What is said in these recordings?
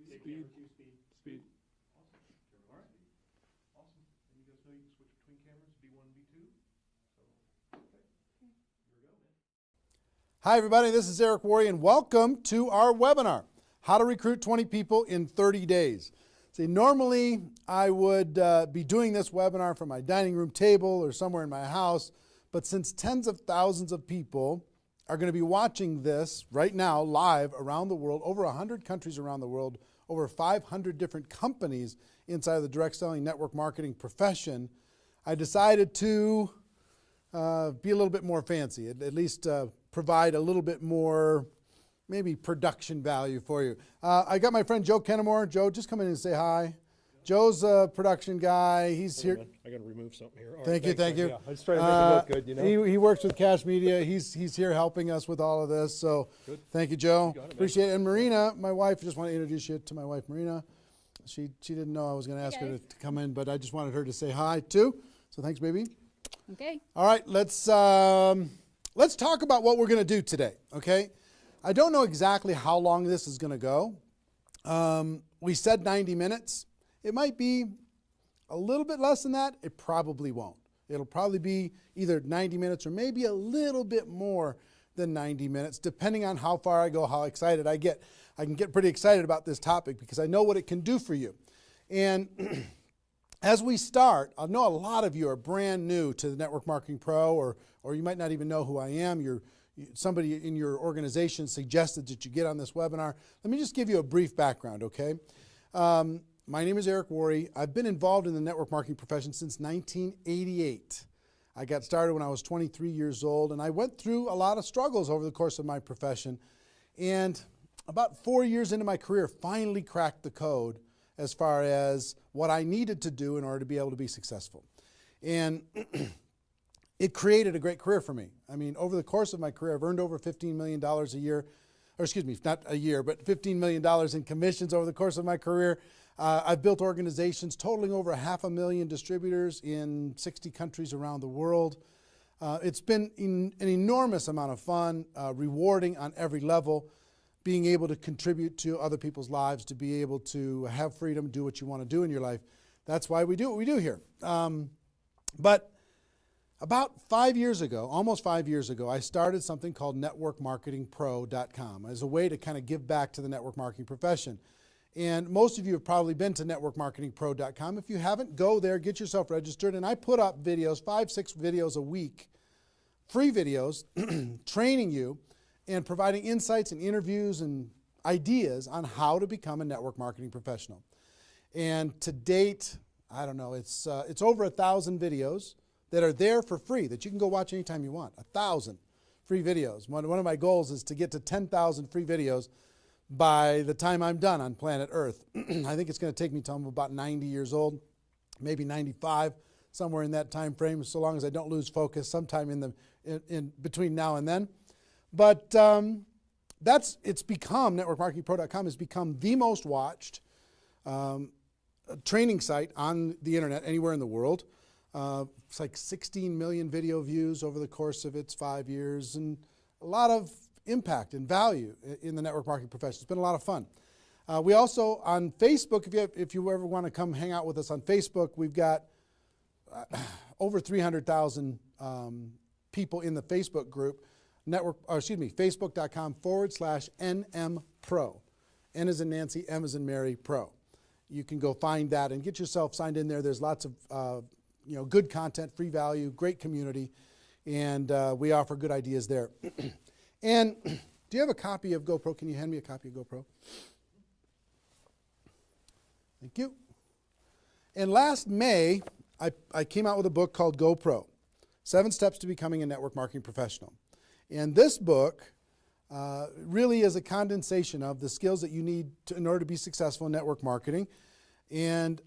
Speed. Speed. Awesome. All right. Awesome. And you guys know you can switch between cameras, B1 and B2. So, okay. Here we go, man. Hi, everybody. This is Eric Worre, and welcome to our webinar, How to Recruit 20 People in 30 Days. See, normally I would be doing this webinar from my dining room table or somewhere in my house, but since tens of thousands of people are going to be watching this right now live around the world, over 100 countries around the world, over 500 different companies inside of the direct selling network marketing profession, I decided to be a little bit more fancy, at least provide a little bit more maybe production value for you. I got my friend Joe Kennemore. Joe, just come in and say hi. Joe's a production guy. He's here. I got to remove something here. Thank you. Yeah, I just try to make it look good, you know. He works with Cash Media. He's here helping us with all of this. So Good. Thank you, Joe. You got it, Appreciate it. And Marina, my wife, just want to introduce you to my wife, Marina. She didn't know I was going to ask her to come in, but I just wanted her to say hi too. So thanks, baby. Okay. All right, let's talk about what we're going to do today. Okay, I don't know exactly how long this is going to go. We said 90 minutes. It might be a little bit less than that. It probably won't. It'll probably be either 90 minutes or maybe a little bit more than 90 minutes, depending on how far I go, how excited I get. I can get pretty excited about this topic because I know what it can do for you. And as we start, I know a lot of you are brand new to the Network Marketing Pro, or you might not even know who I am. Somebody in your organization suggested that you get on this webinar. Let me just give you a brief background, okay? My name is Eric Worre. I've been involved in the network marketing profession since 1988. I got started when I was 23 years old, and I went through a lot of struggles over the course of my profession. And about 4 years into my career, finally cracked the code as far as what I needed to do in order to be able to be successful. And it created a great career for me. I mean, over the course of my career, I've earned over $15 million a year, or excuse me, not a year, but $15 million in commissions over the course of my career. I've built organizations totaling over 500,000 distributors in 60 countries around the world. It's been an enormous amount of fun, rewarding on every level, being able to contribute to other people's lives, to be able to have freedom, do what you want to do in your life. That's why we do what we do here. But about 5 years ago, almost 5 years ago, I started something called networkmarketingpro.com as a way to kind of give back to the network marketing profession. And most of you have probably been to networkmarketingpro.com. If you haven't, go there, get yourself registered, and I put up videos, 5-6 videos a week, free videos, training you and providing insights and interviews and ideas on how to become a network marketing professional. And to date, I don't know, it's over 1,000 videos that are there for free that you can go watch anytime you want. 1,000 free videos. One of my goals is to get to 10,000 free videos by the time I'm done on planet Earth. I think it's going to take me till I'm about 90 years old, maybe 95, somewhere in that time frame, so long as I don't lose focus sometime in between now and then. But it's become, networkmarketingpro.com has become the most watched training site on the internet anywhere in the world. It's like 16 million video views over the course of its 5 years, and a lot of impact and value in the network marketing profession. It's been a lot of fun. We also, on Facebook, if you ever want to come hang out with us on Facebook, we've got over 300,000 people in the Facebook group, facebook.com/NMPro. N as in Nancy, M as in Mary, Pro. You can go find that and get yourself signed in there. There's lots of good content, free value, great community, and we offer good ideas there. And do you have a copy of GoPro? Can you hand me a copy of GoPro? Thank you. And last May, I came out with a book called GoPro, 7 Steps to Becoming a Network Marketing Professional. And this book really is a condensation of the skills that you need in order to be successful in network marketing. And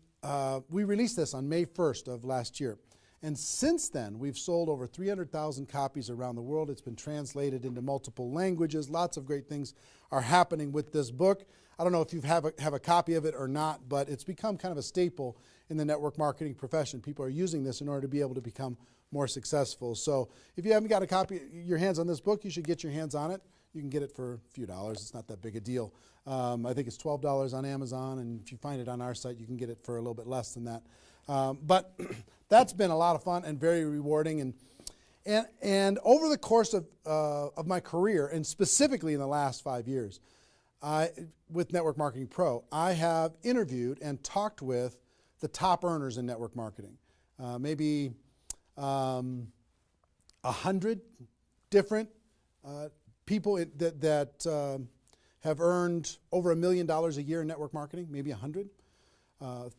we released this on May 1st of last year. And since then, we've sold over 300,000 copies around the world. It's been translated into multiple languages. Lots of great things are happening with this book. I don't know if you have a copy of it or not, but it's become kind of a staple in the network marketing profession. People are using this in order to be able to become more successful. So if you haven't got a copy, your hands on this book, you should get your hands on it. You can get it for a few dollars. It's not that big a deal. I think it's $12 on Amazon, and if you find it on our site, you can get it for a little bit less than that. But that's been a lot of fun and very rewarding. And over the course of my career, and specifically in the last 5 years, with Network Marketing Pro, I have interviewed and talked with the top earners in network marketing. Maybe 100 different people that have earned over $1 million a year in network marketing, maybe 100.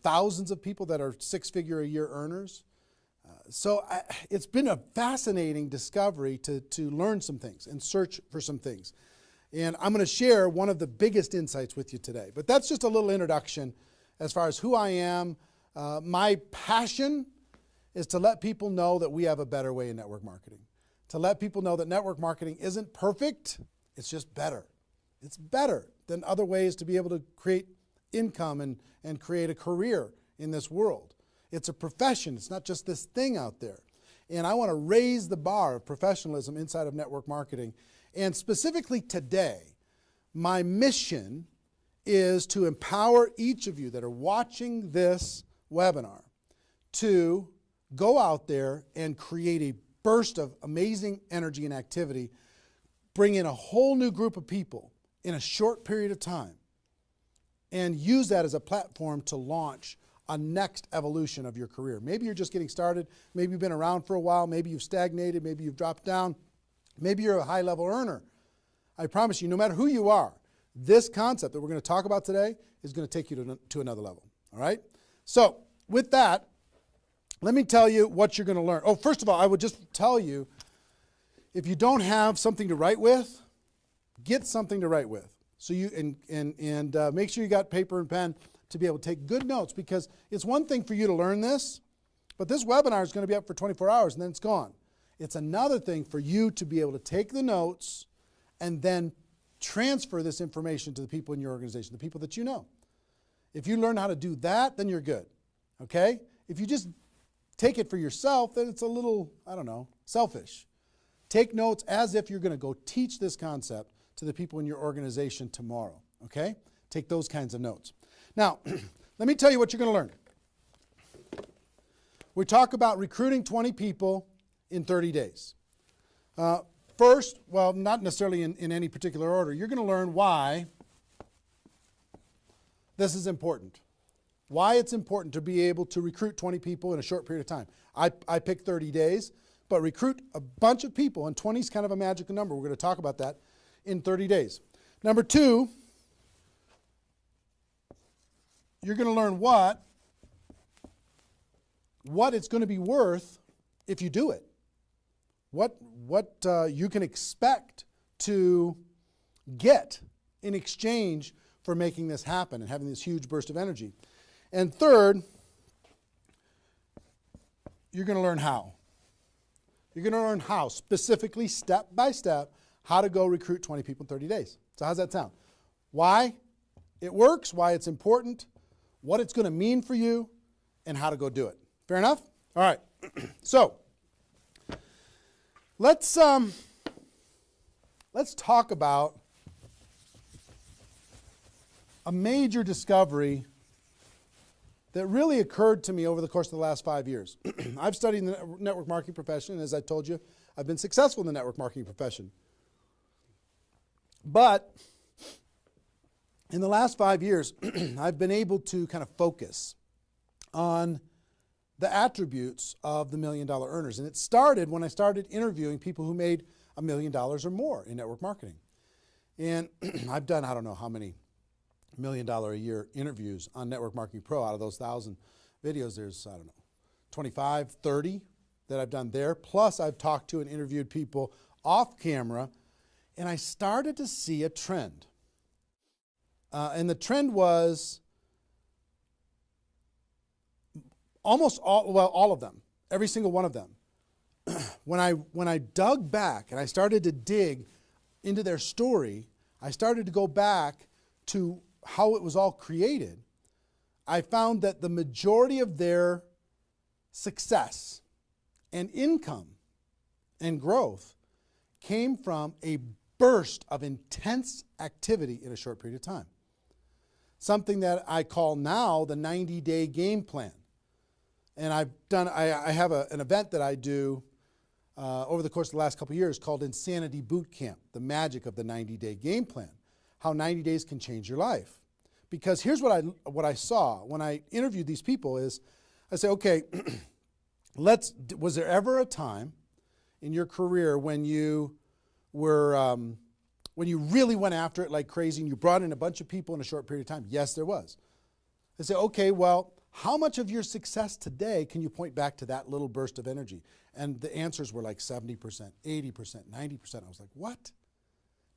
Thousands of people that are six-figure-a-year earners. So it's been a fascinating discovery to learn some things and search for some things. And I'm going to share one of the biggest insights with you today. But that's just a little introduction as far as who I am. My passion is to let people know that we have a better way in network marketing. To let people know that network marketing isn't perfect, it's just better. It's better than other ways to be able to create income and create a career in this world. It's a profession. It's not just this thing out there. And I want to raise the bar of professionalism inside of network marketing. And specifically today, my mission is to empower each of you that are watching this webinar to go out there and create a burst of amazing energy and activity, bring in a whole new group of people in a short period of time, and use that as a platform to launch a next evolution of your career. Maybe you're just getting started. Maybe you've been around for a while. Maybe you've stagnated. Maybe you've dropped down. Maybe you're a high-level earner. I promise you, no matter who you are, this concept that we're going to talk about today is going to take you to another level. All right? So with that, let me tell you what you're going to learn. Oh, first of all, I would just tell you, if you don't have something to write with, get something to write with. So you and make sure you got paper and pen to be able to take good notes, because it's one thing for you to learn this, but this webinar is going to be up for 24 hours and then it's gone. It's another thing for you to be able to take the notes and then transfer this information to the people in your organization, the people that you know. If you learn how to do that, then you're good, okay? If you just take it for yourself, then it's a little, I don't know, selfish. Take notes as if you're going to go teach this concept to the people in your organization tomorrow, okay? Take those kinds of notes. Now, let me tell you what you're going to learn. We talk about recruiting 20 people in 30 days. First, well, not necessarily in any particular order, you're going to learn why this is important. Why it's important to be able to recruit 20 people in a short period of time. I picked 30 days, but recruit a bunch of people, and 20 is kind of a magical number. We're going to talk about that in 30 days. Number two, you're going to learn what it's going to be worth if you do it. What you can expect to get in exchange for making this happen and having this huge burst of energy. And third, you're going to learn how. You're going to learn how, specifically, step by step, how to go recruit 20 people in 30 days. So how's that sound? Why it works, why it's important, what it's going to mean for you, and how to go do it. Fair enough? All right. So let's talk about a major discovery that really occurred to me over the course of the last 5 years. I've studied the network marketing profession, and as I told you, I've been successful in the network marketing profession. But in the last 5 years, I've been able to kind of focus on the attributes of the $1 million earners. And it started when I started interviewing people who made $1 million or more in network marketing. And I've done, I don't know how many $1 million a year interviews on Network Marketing Pro. Out of those 1,000 videos, there's, I don't know, 25, 30 that I've done there. Plus, I've talked to and interviewed people off camera, and I started to see a trend. And the trend was almost all of them, every single one of them. When I dug back and I started to dig into their story, I started to go back to how it was all created. I found that the majority of their success and income and growth came from a burst of intense activity in a short period of time. Something that I call now the 90-day game plan. And I have an event that I do over the course of the last couple of years called Insanity Boot Camp, the magic of the 90-day game plan, how 90 days can change your life. Because here's what I saw when I interviewed these people is, I say, okay, was there ever a time in your career when you were, when you really went after it like crazy and you brought in a bunch of people in a short period of time? Yes, there was. I say, okay, well, how much of your success today can you point back to that little burst of energy? And the answers were like 70%, 80%, 90%. I was like, what?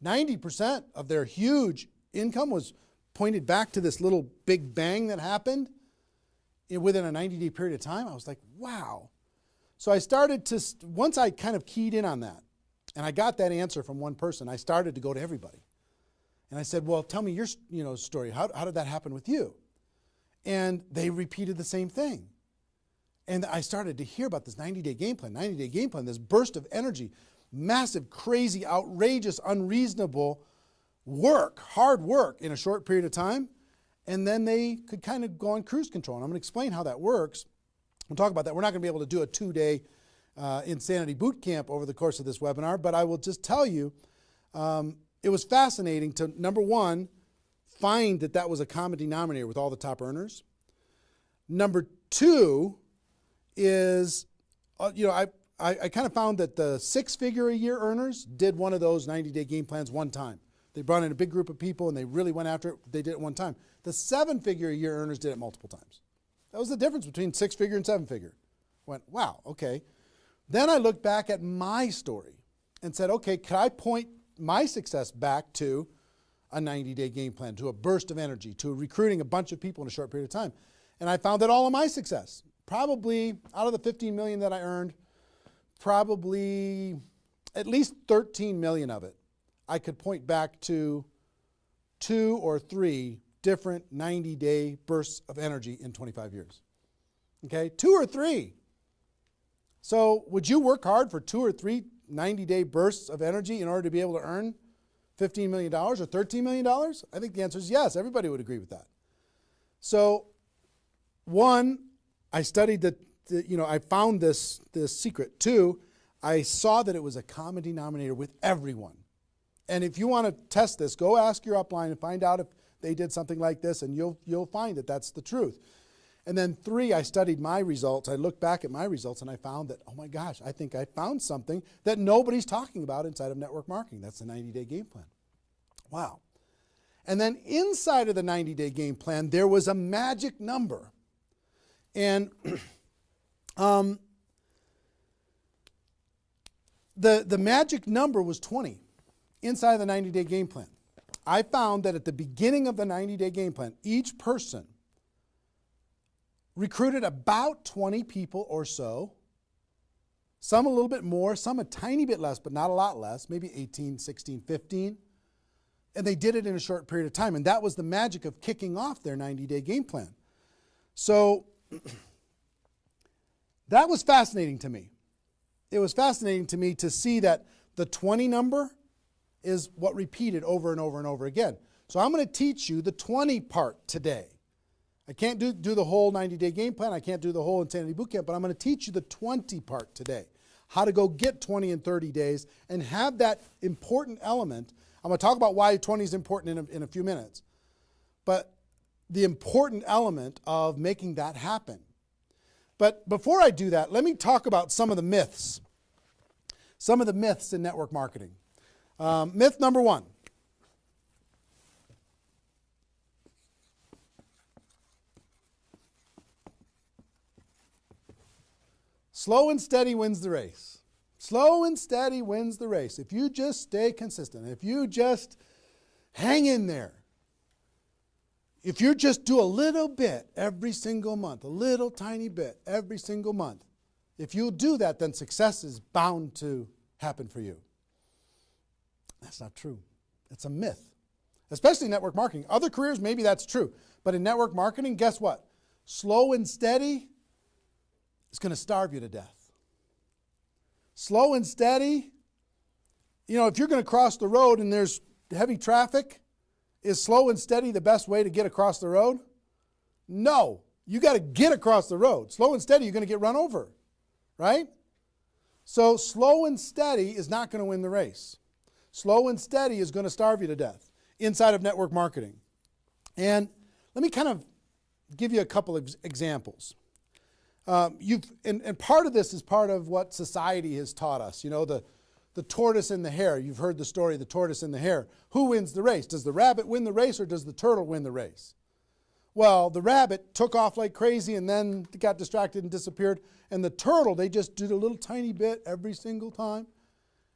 90% of their huge income was pointed back to this little big bang that happened within a 90-day period of time. I was like, wow. So I started to, once I kind of keyed in on that, and I got that answer from one person, I started to go to everybody. And I said, well, tell me your story. How did that happen with you? And they repeated the same thing. And I started to hear about this 90-day game plan, this burst of energy, massive, crazy, outrageous, unreasonable work, hard work in a short period of time. And then they could kind of go on cruise control. And I'm going to explain how that works. We'll talk about that. We're not going to be able to do a 2-day Insanity Boot Camp over the course of this webinar, but I will just tell you, it was fascinating to, number one, find that was a common denominator with all the top earners. Number two is, I kind of found that the 6-figure-a-year earners did one of those 90-day game plans one time. They brought in a big group of people and they really went after it. They did it one time. The 7-figure-a-year earners did it multiple times. That was the difference between 6-figure and 7-figure. Went, wow, okay. Then I looked back at my story and said, okay, could I point my success back to a 90-day game plan, to a burst of energy, to recruiting a bunch of people in a short period of time? And I found that all of my success, probably out of the 15 million that I earned, probably at least 13 million of it, I could point back to 2 or 3 different 90-day bursts of energy in 25 years. Okay, 2 or 3. So would you work hard for 2 or 3 90-day bursts of energy in order to be able to earn $15 million or $13 million? I think the answer is yes. Everybody would agree with that. So, one, I studied I found this secret. 2, I saw that it was a common denominator with everyone. And if you want to test this, go ask your upline and find out if they did something like this, and you'll find that that's the truth. And then 3, I studied my results. I looked back at my results and I found that, oh my gosh, I think I found something that nobody's talking about inside of network marketing. That's the 90-day game plan. Wow. And then inside of the 90-day game plan, there was a magic number. And the magic number was 20 inside of the 90-day game plan. I found that at the beginning of the 90-day game plan, each person recruited about 20 people or so, some a little bit more, some a tiny bit less, but not a lot less, maybe 18, 16, 15. And they did it in a short period of time. And that was the magic of kicking off their 90-day game plan. So that was fascinating to me. It was fascinating to me to see that the 20 number is what repeated over and over and over again. So I'm going to teach you the 20 part today. I can't do the whole 90-day game plan. I can't do the whole Insanity Bootcamp, but I'm going to teach you the 20 part today. How to go get 20 in 30 days and have that important element. I'm going to talk about why 20 is important in a few minutes. But the important element of making that happen. But before I do that, let me talk about some of the myths. Some of the myths in network marketing. Myth number 1. Slow and steady wins the race. Slow and steady wins the race. If you just stay consistent, if you just hang in there, if you just do a little bit every single month, a little tiny bit every single month, if you do that, then success is bound to happen for you. That's not true. It's a myth, especially in network marketing. Other careers, maybe that's true. But in network marketing, guess what? Slow and steady is going to starve you to death. Slow and steady you know, if you're going to cross the road and there's heavy traffic, is slow and steady the best way to get across the road? No. You got to get across the road. Slow and steady, you're going to get run over, right? So slow and steady is not going to win the race. Slow and steady is going to starve you to death inside of network marketing. And let me kind of give you a couple of examples. And part of this is part of what society has taught us. You know, the tortoise and the hare. You've heard the story of the tortoise and the hare. Who wins the race? Does the rabbit win the race or does the turtle win the race? Well, the rabbit took off like crazy and then got distracted and disappeared. And the turtle, they just did a little tiny bit every single time.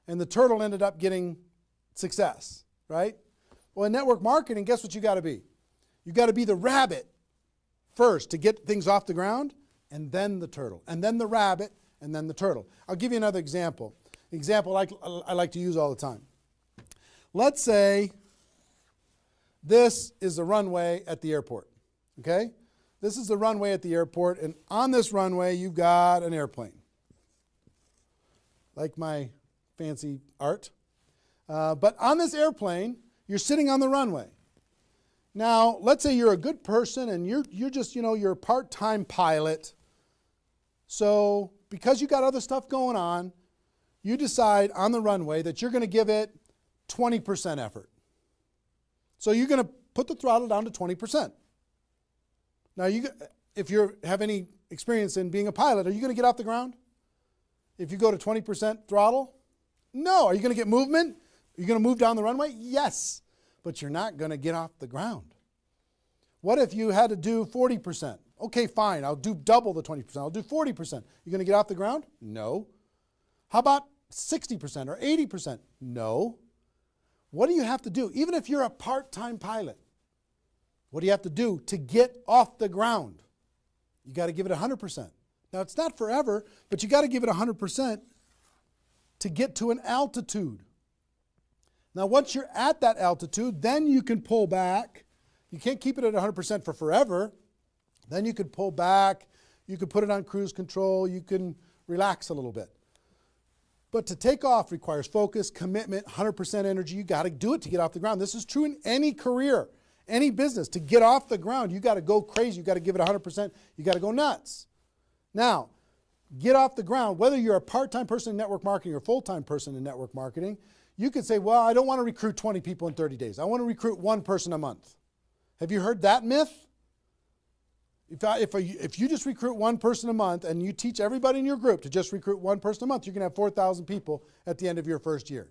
And the turtle ended up getting success, right? Well, in network marketing, guess what you got to be? You got to be the rabbit first to get things off the ground, and then the turtle, and then the rabbit, and then the turtle. I'll give you another example. Example I like to use all the time. Let's say this is the runway at the airport. Okay? This is the runway at the airport, and on this runway, you've got an airplane. Like my fancy art. But on this airplane, you're sitting on the runway. Now, let's say you're a good person, and you're just, you know, you're a part-time pilot. So, because you got other stuff going on, you decide on the runway that you're going to give it 20% effort. So, you're going to put the throttle down to 20%. Now, if you have any experience in being a pilot, are you going to get off the ground? If you go to 20% throttle? No. Are you going to get movement? Are you going to move down the runway? Yes. But you're not going to get off the ground. What if you had to do 40%? Okay, fine. I'll do double the 20%. I'll do 40%. You going to get off the ground? No. How about 60% or 80%? No. What do you have to do? Even if you're a part-time pilot, what do you have to do to get off the ground? You got to give it 100%. Now, it's not forever, but you got to give it 100% to get to an altitude. Now, once you're at that altitude, then you can pull back. You can't keep it at 100% for forever. Then you could pull back. You could put it on cruise control. You can relax a little bit. But to take off requires focus, commitment, 100% energy. You got to do it to get off the ground. This is true in any career, any business. To get off the ground, you got to go crazy. You got to give it 100%. You got to go nuts. Now, get off the ground. Whether you're a part-time person in network marketing or full-time person in network marketing, you could say, well, I don't want to recruit 20 people in 30 days. I want to recruit one person a month. Have you heard that myth? If you just recruit one person a month and you teach everybody in your group to just recruit one person a month, you're going to have 4,000 people at the end of your first year.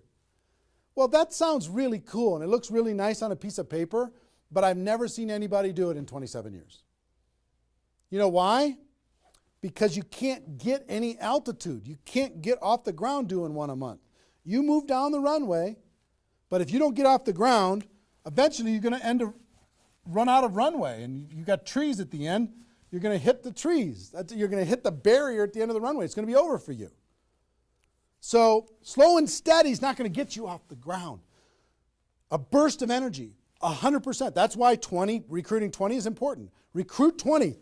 Well, that sounds really cool and it looks really nice on a piece of paper, but I've never seen anybody do it in 27 years. You know why? Because you can't get any altitude. You can't get off the ground doing one a month. You move down the runway, but if you don't get off the ground, eventually you're going to run out of runway, and you got trees at the end. You're going to hit the trees. You're going to hit the barrier at the end of the runway. It's going to be over for you. So slow and steady is not going to get you off the ground. A burst of energy, 100%. That's why recruiting 20 is important. Recruit 20,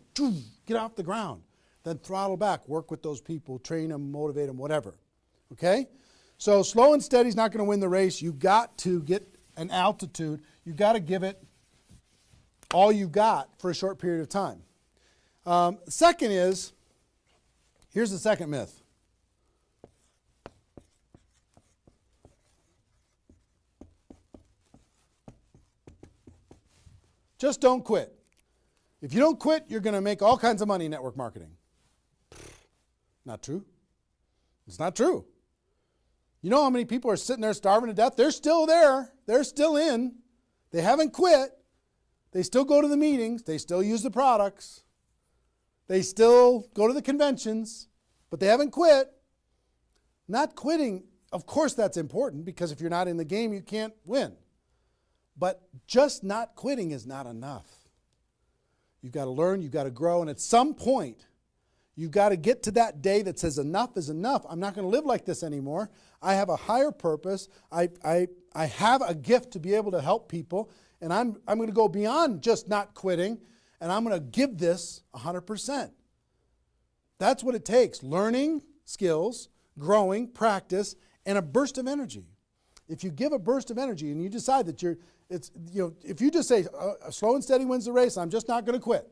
get off the ground. Then throttle back, work with those people, train them, motivate them, whatever. Okay? So slow and steady is not going to win the race. You've got to get an altitude. You've got to give it all you got for a short period of time. Second is, here's the second myth. Just don't quit. If you don't quit, you're going to make all kinds of money in network marketing. Not true. It's not true. You know how many people are sitting there starving to death? They're still there. They're still in. They haven't quit. They still go to the meetings. They still use the products. They still go to the conventions, but they haven't quit. Not quitting, of course that's important because if you're not in the game, you can't win. But just not quitting is not enough. You've got to learn, you've got to grow, and at some point, you've got to get to that day that says enough is enough. I'm not going to live like this anymore. I have a higher purpose. I have a gift to be able to help people. And I'm going to go beyond just not quitting, and I'm going to give this 100%. That's what it takes. Learning skills, growing, practice, and a burst of energy. If you give a burst of energy and you decide that if you just say, slow and steady wins the race, I'm just not going to quit.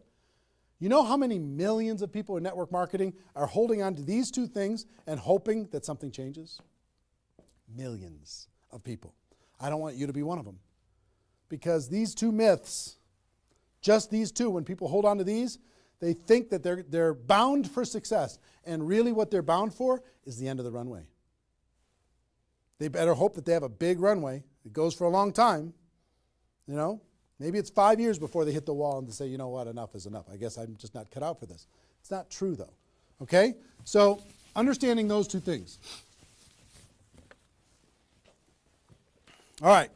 You know how many millions of people in network marketing are holding on to these two things and hoping that something changes? Millions of people. I don't want you to be one of them. Because these two myths, just these two, when people hold on to these, they think that they're bound for success. And really what they're bound for is the end of the runway. They better hope that they have a big runway. It goes for a long time. You know, maybe it's 5 years before they hit the wall and they say, you know what, enough is enough. I guess I'm just not cut out for this. It's not true though. Okay? So understanding those two things. All right.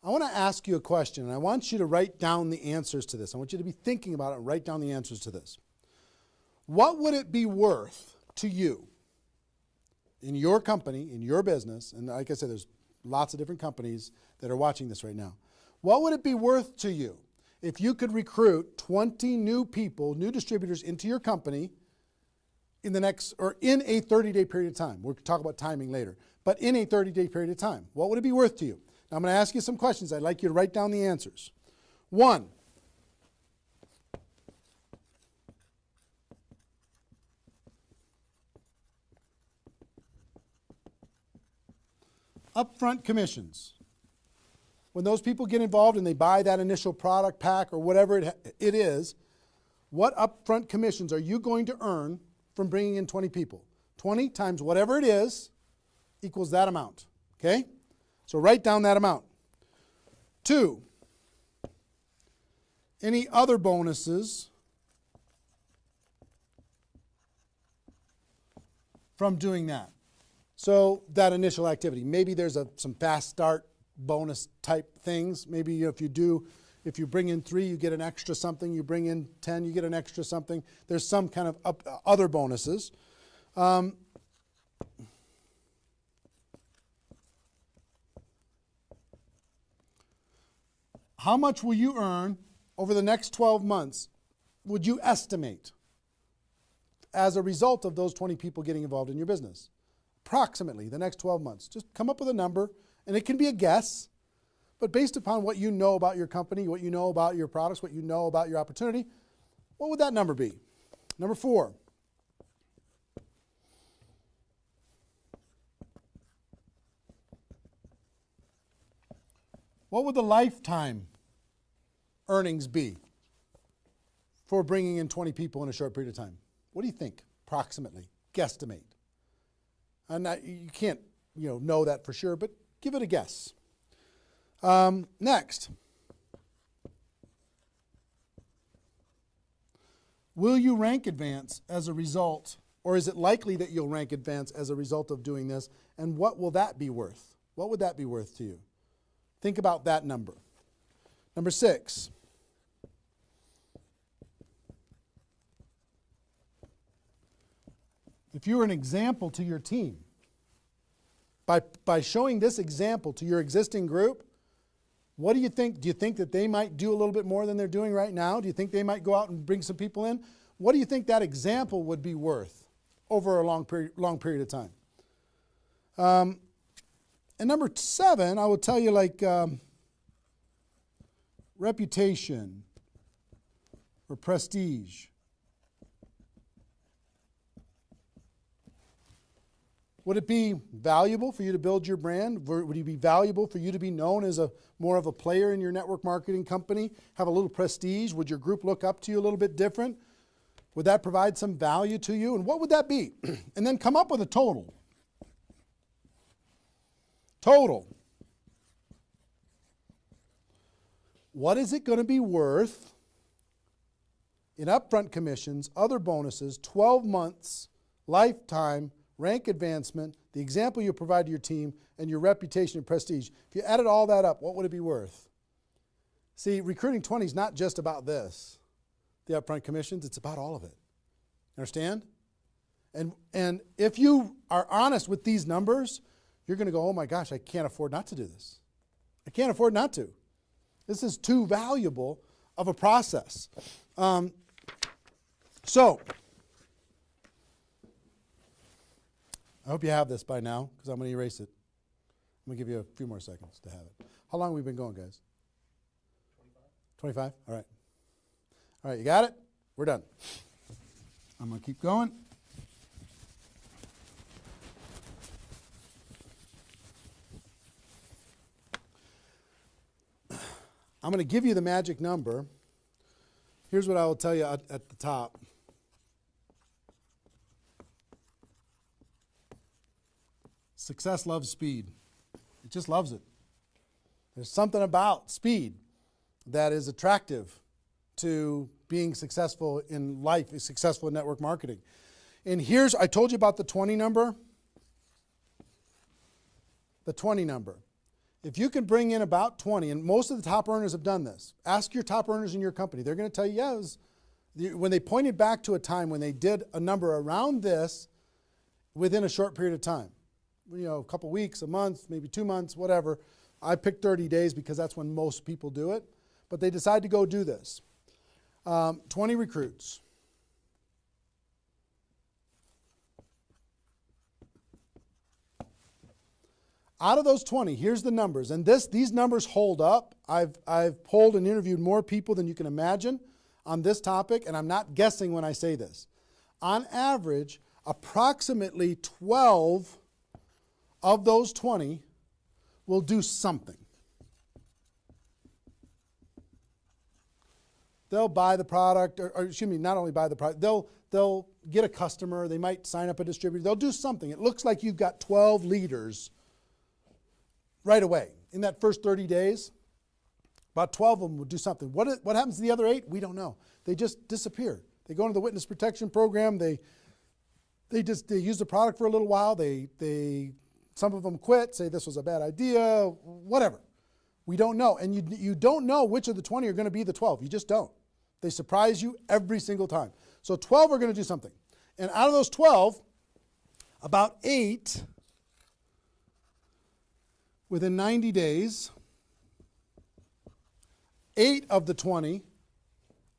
I want to ask you a question, and I want you to write down the answers to this. I want you to be thinking about it and write down the answers to this. What would it be worth to you in your company, in your business, and like I said, there's lots of different companies that are watching this right now. What would it be worth to you if you could recruit 20 new people, new distributors into your company in the next, or in a 30-day period of time? We'll talk about timing later, but in a 30-day period of time. What would it be worth to you? Now, I'm going to ask you some questions. I'd like you to write down the answers. 1, upfront commissions. When those people get involved and they buy that initial product pack or whatever it is, what upfront commissions are you going to earn from bringing in 20 people? 20 times whatever it is equals that amount. Okay? So write down that amount. 2, any other bonuses from doing that? So that initial activity. Maybe there's some fast start bonus type things. Maybe if you bring in 3, you get an extra something. You bring in 10, you get an extra something. There's some kind of other bonuses. How much will you earn over the next 12 months, would you estimate, as a result of those 20 people getting involved in your business? Approximately the next 12 months. Just come up with a number, and it can be a guess, but based upon what you know about your company, what you know about your products, what you know about your opportunity, what would that number be? Number 4. What would the lifetime earnings be for bringing in 20 people in a short period of time? What do you think, approximately? Guesstimate. You can't know that for sure, but give it a guess. Next. Will you rank advance as a result, or is it likely that you'll rank advance as a result of doing this, and what will that be worth? What would that be worth to you? Think about that number. Number 6. If you were an example to your team, by showing this example to your existing group, what do you think? Do you think that they might do a little bit more than they're doing right now? Do you think they might go out and bring some people in? What do you think that example would be worth over a long period of time? And number 7, I will tell you, like reputation or prestige. Would it be valuable for you to build your brand? Would it be valuable for you to be known as more of a player in your network marketing company? Have a little prestige? Would your group look up to you a little bit different? Would that provide some value to you? And what would that be? And then come up with a total. Total. What is it going to be worth in upfront commissions, other bonuses, 12 months, lifetime, rank advancement, the example you provide to your team, and your reputation and prestige? If you added all that up, what would it be worth? See, recruiting 20 is not just about this, the upfront commissions. It's about all of it. Understand? And if you are honest with these numbers, you're going to go, oh my gosh, I can't afford not to do this. I can't afford not to. This is too valuable of a process. So, I hope you have this by now, because I'm going to erase it. I'm going to give you a few more seconds to have it. How long have we been going, guys? 25? All right. All right, you got it? We're done. I'm going to keep going. I'm going to give you the magic number. Here's what I will tell you at the top. Success loves speed. It just loves it. There's something about speed that is attractive to being successful in life, successful in network marketing. And here's, I told you about the 20 number. The 20 number. If you can bring in about 20, and most of the top earners have done this. Ask your top earners in your company. They're going to tell you, yeah, when they pointed back to a time when they did a number around this within a short period of time. You know, a couple weeks, a month, maybe 2 months, whatever. I picked 30 days because that's when most people do it. But they decide to go do this. 20 recruits. Out of those 20, here's the numbers. And these numbers hold up. I've polled and interviewed more people than you can imagine on this topic, and I'm not guessing when I say this. On average, approximately 12 of those 20 will do something. They'll buy the product, or excuse me, not only buy the product, they'll get a customer, they might sign up a distributor, they'll do something. It looks like you've got 12 leaders right away. In that first 30 days, about 12 of them will do something. What happens to the other 8? We don't know. They just disappear. They go into the witness protection program, they use the product for a little while, some of them quit, say this was a bad idea, whatever. We don't know. And you don't know which of the 20 are going to be the 12. You just don't. They surprise you every single time. So 12 are going to do something. And out of those 12, about 8, within 90 days, 8 of the 20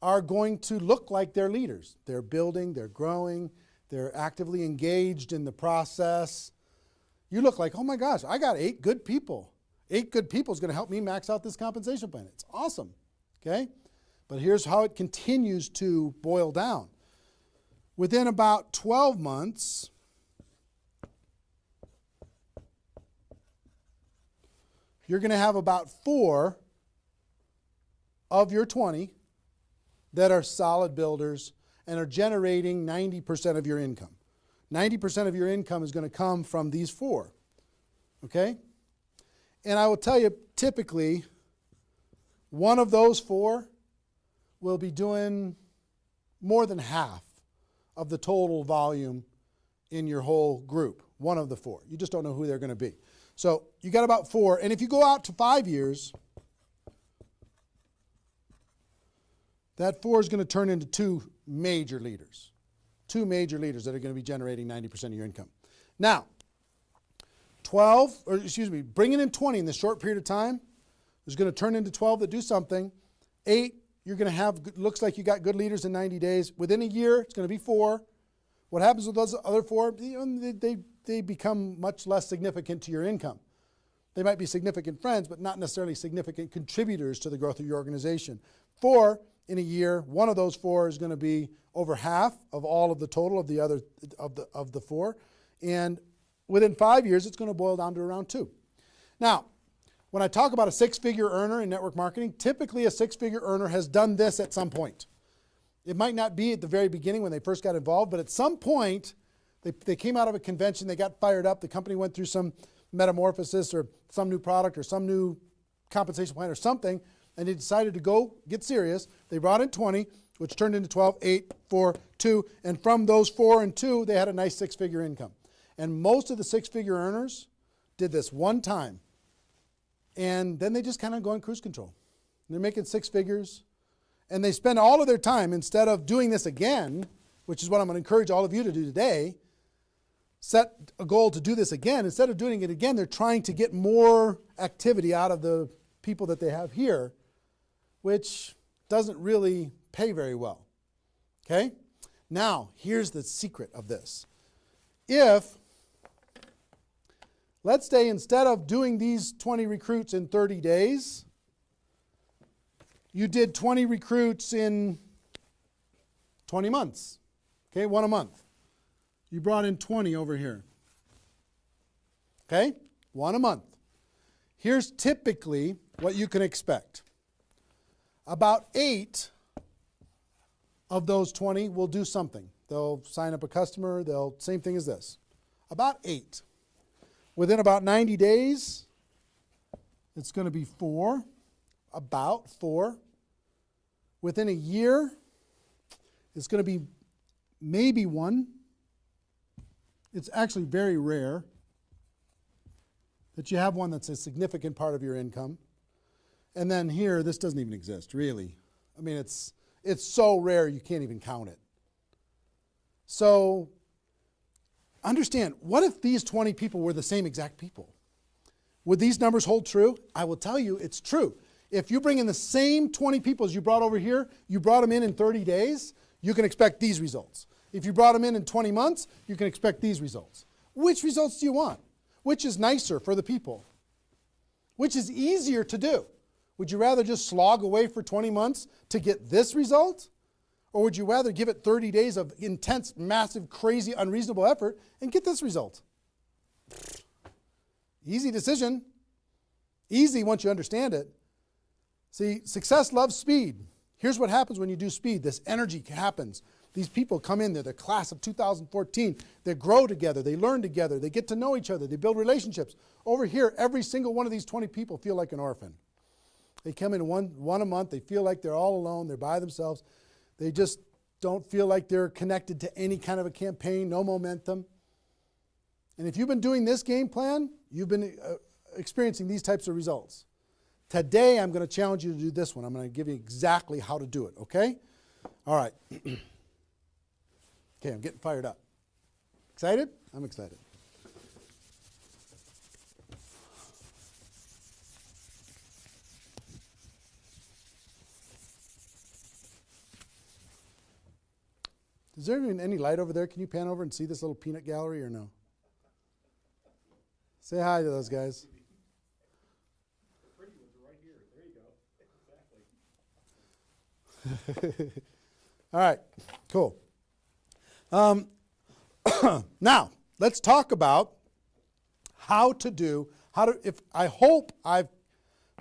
are going to look like they're leaders. They're building, they're growing, they're actively engaged in the process. You look like, oh my gosh, I got 8 good people. 8 good people is going to help me max out this compensation plan. It's awesome, okay? But here's how it continues to boil down. Within about 12 months, you're going to have about 4 of your 20 that are solid builders and are generating 90% of your income. 90% of your income is going to come from these 4, okay? And I will tell you, typically, one of those 4 will be doing more than half of the total volume in your whole group. One of the 4. You just don't know who they're going to be. So you got about 4. And if you go out to 5 years, that 4 is going to turn into 2 major leaders. 2 major leaders that are going to be generating 90% of your income. Now, bringing in 20 in this short period of time is going to turn into 12 that do something. 8, you're going to have, looks like you got good leaders in 90 days. Within a year, it's going to be 4. What happens with those other 4? They become much less significant to your income. They might be significant friends, but not necessarily significant contributors to the growth of your organization. 4 in a year, one of those 4 is going to be over half of all of the total of the other of the 4, and within 5 years, it's going to boil down to around 2. Now, when I talk about a 6-figure earner in network marketing, typically a 6-figure earner has done this at some point. It might not be at the very beginning when they first got involved, but at some point, they came out of a convention, they got fired up, the company went through some metamorphosis or some new product or some new compensation plan or something, and they decided to go get serious. They brought in 20, which turned into 12, 8, 4, 2, and from those 4 and 2, they had a nice 6-figure income. And most of the 6-figure earners did this one time. And then they just kind of go on cruise control. They're making 6 figures. And they spend all of their time, instead of doing this again, which is what I'm going to encourage all of you to do today, set a goal to do this again. Instead of doing it again, they're trying to get more activity out of the people that they have here which doesn't really pay very well. Okay? Now, here's the secret of this. If, let's say instead of doing these 20 recruits in 30 days, you did 20 recruits in 20 months. Okay, one a month. You brought in 20 over here. Okay, one a month. Here's typically what you can expect. About 8 of those 20 will do something. They'll sign up a customer, same thing as this. About 8. Within about 90 days, it's going to be 4, about 4. Within a year, it's going to be maybe 1. It's actually very rare that you have one that's a significant part of your income. And then here, this doesn't even exist, really. I mean, it's so rare you can't even count it. So understand, what if these 20 people were the same exact people? Would these numbers hold true? I will tell you it's true. If you bring in the same 20 people as you brought over here, you brought them in 30 days, you can expect these results. If you brought them in 20 months, you can expect these results. Which results do you want? Which is nicer for the people? Which is easier to do? Would you rather just slog away for 20 months to get this result? Or would you rather give it 30 days of intense, massive, crazy, unreasonable effort and get this result? Easy decision. Easy once you understand it. See, success loves speed. Here's what happens when you do speed. This energy happens. These people come in there, the class of 2014. They grow together. They learn together. They get to know each other. They build relationships. Over here, every single one of these 20 people feel like an orphan. They come in one a month. They feel like they're all alone. They're by themselves. They just don't feel like they're connected to any kind of a campaign, no momentum. And if you've been doing this game plan, you've been experiencing these types of results. Today, I'm going to challenge you to do this one. I'm going to give you exactly how to do it, okay? All right. Okay, I'm getting fired up. Excited? I'm excited. Is there even any light over there? Can you pan over and see this little peanut gallery or no? Say hi to those guys. The pretty ones are right here. There you go. Exactly. All right, cool. Now, let's talk about I hope I've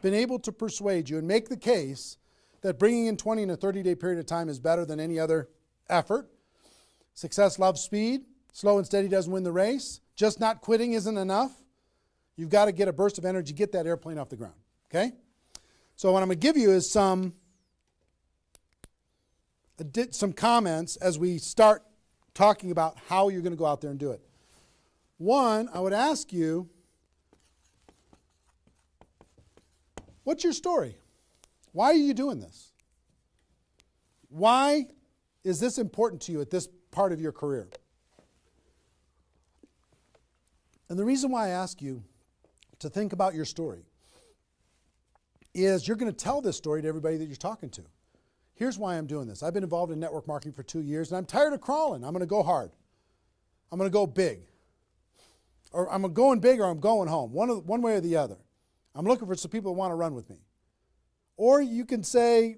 been able to persuade you and make the case that bringing in 20 in a 30-day period of time is better than any other effort. Success loves speed. Slow and steady doesn't win the race. Just not quitting isn't enough. You've got to get a burst of energy, get that airplane off the ground, okay? So what I'm going to give you is some comments as we start talking about how you're going to go out there and do it. One, I would ask you, what's your story? Why are you doing this? Why is this important to you at this part of your career? And the reason why I ask you to think about your story is you're going to tell this story to everybody that you're talking to. Here's why I'm doing this. I've been involved in network marketing for 2 years, and I'm tired of crawling. I'm going to go hard. I'm going to go big. Or I'm going big or I'm going home, one way or the other. I'm looking for some people that want to run with me. Or you can say,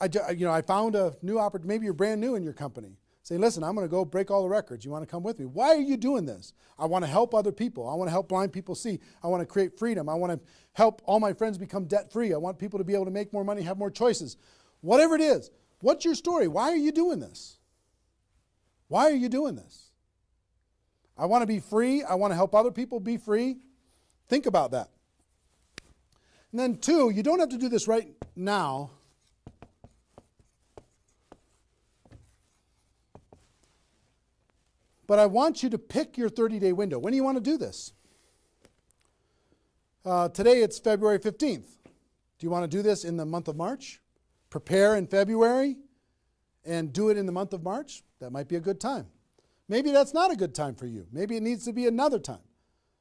I found a new opportunity. Maybe you're brand new in your company. Say, listen, I'm going to go break all the records. You want to come with me? Why are you doing this? I want to help other people. I want to help blind people see. I want to create freedom. I want to help all my friends become debt-free. I want people to be able to make more money, have more choices. Whatever it is, what's your story? Why are you doing this? Why are you doing this? I want to be free. I want to help other people be free. Think about that. And then 2, you don't have to do this right now. But I want you to pick your 30-day window. When do you want to do this? Today it's February 15th. Do you want to do this in the month of March? Prepare in February and do it in the month of March? That might be a good time. Maybe that's not a good time for you. Maybe it needs to be another time.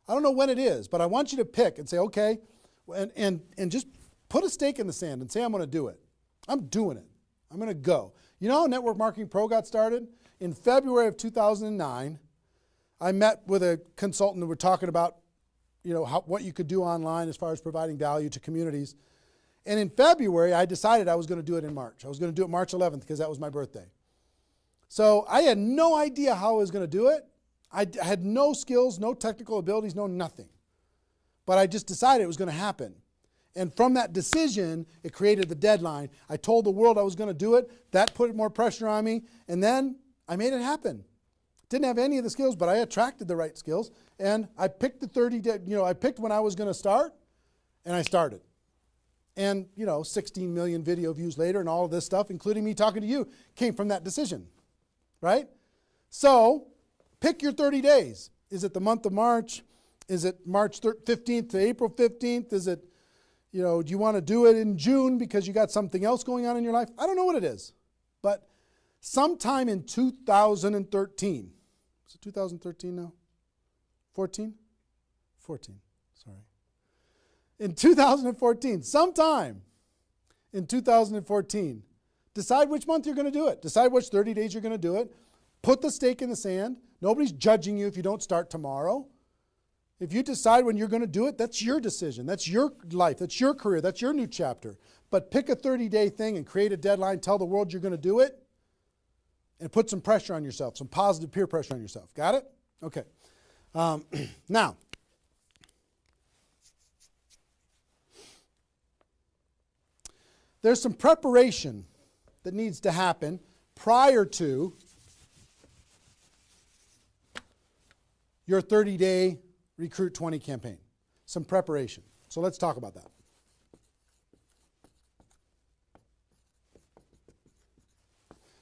I don't know when it is, but I want you to pick and say, okay, and just put a stake in the sand and say, I'm going to do it. I'm doing it. I'm going to go. You know how Network Marketing Pro got started? In February of 2009, I met with a consultant and we're talking about, what you could do online as far as providing value to communities. And in February, I decided I was going to do it in March. I was going to do it March 11th because that was my birthday. So I had no idea how I was going to do it. I had no skills, no technical abilities, no nothing. But I just decided it was going to happen. And from that decision, it created the deadline. I told the world I was going to do it. That put more pressure on me. And then I made it happen. Didn't have any of the skills, but I attracted the right skills. And I picked the 30-day, I picked when I was going to start, and I started. And, 16 million video views later and all of this stuff, including me talking to you, came from that decision, right? So pick your 30 days. Is it the month of March? Is it March 15th to April 15th? Is it, do you want to do it in June because you got something else going on in your life? I don't know what it is. But sometime in 2013, is it 2013 now? 14? 14, sorry. In 2014, sometime in 2014, decide which month you're going to do it. Decide which 30 days you're going to do it. Put the stake in the sand. Nobody's judging you if you don't start tomorrow. If you decide when you're going to do it, that's your decision. That's your life. That's your career. That's your new chapter. But pick a 30-day thing and create a deadline. Tell the world you're going to do it. And put some pressure on yourself, some positive peer pressure on yourself. Got it? Okay. Now, there's some preparation that needs to happen prior to your 30-day Recruit 20 campaign. Some preparation. So let's talk about that.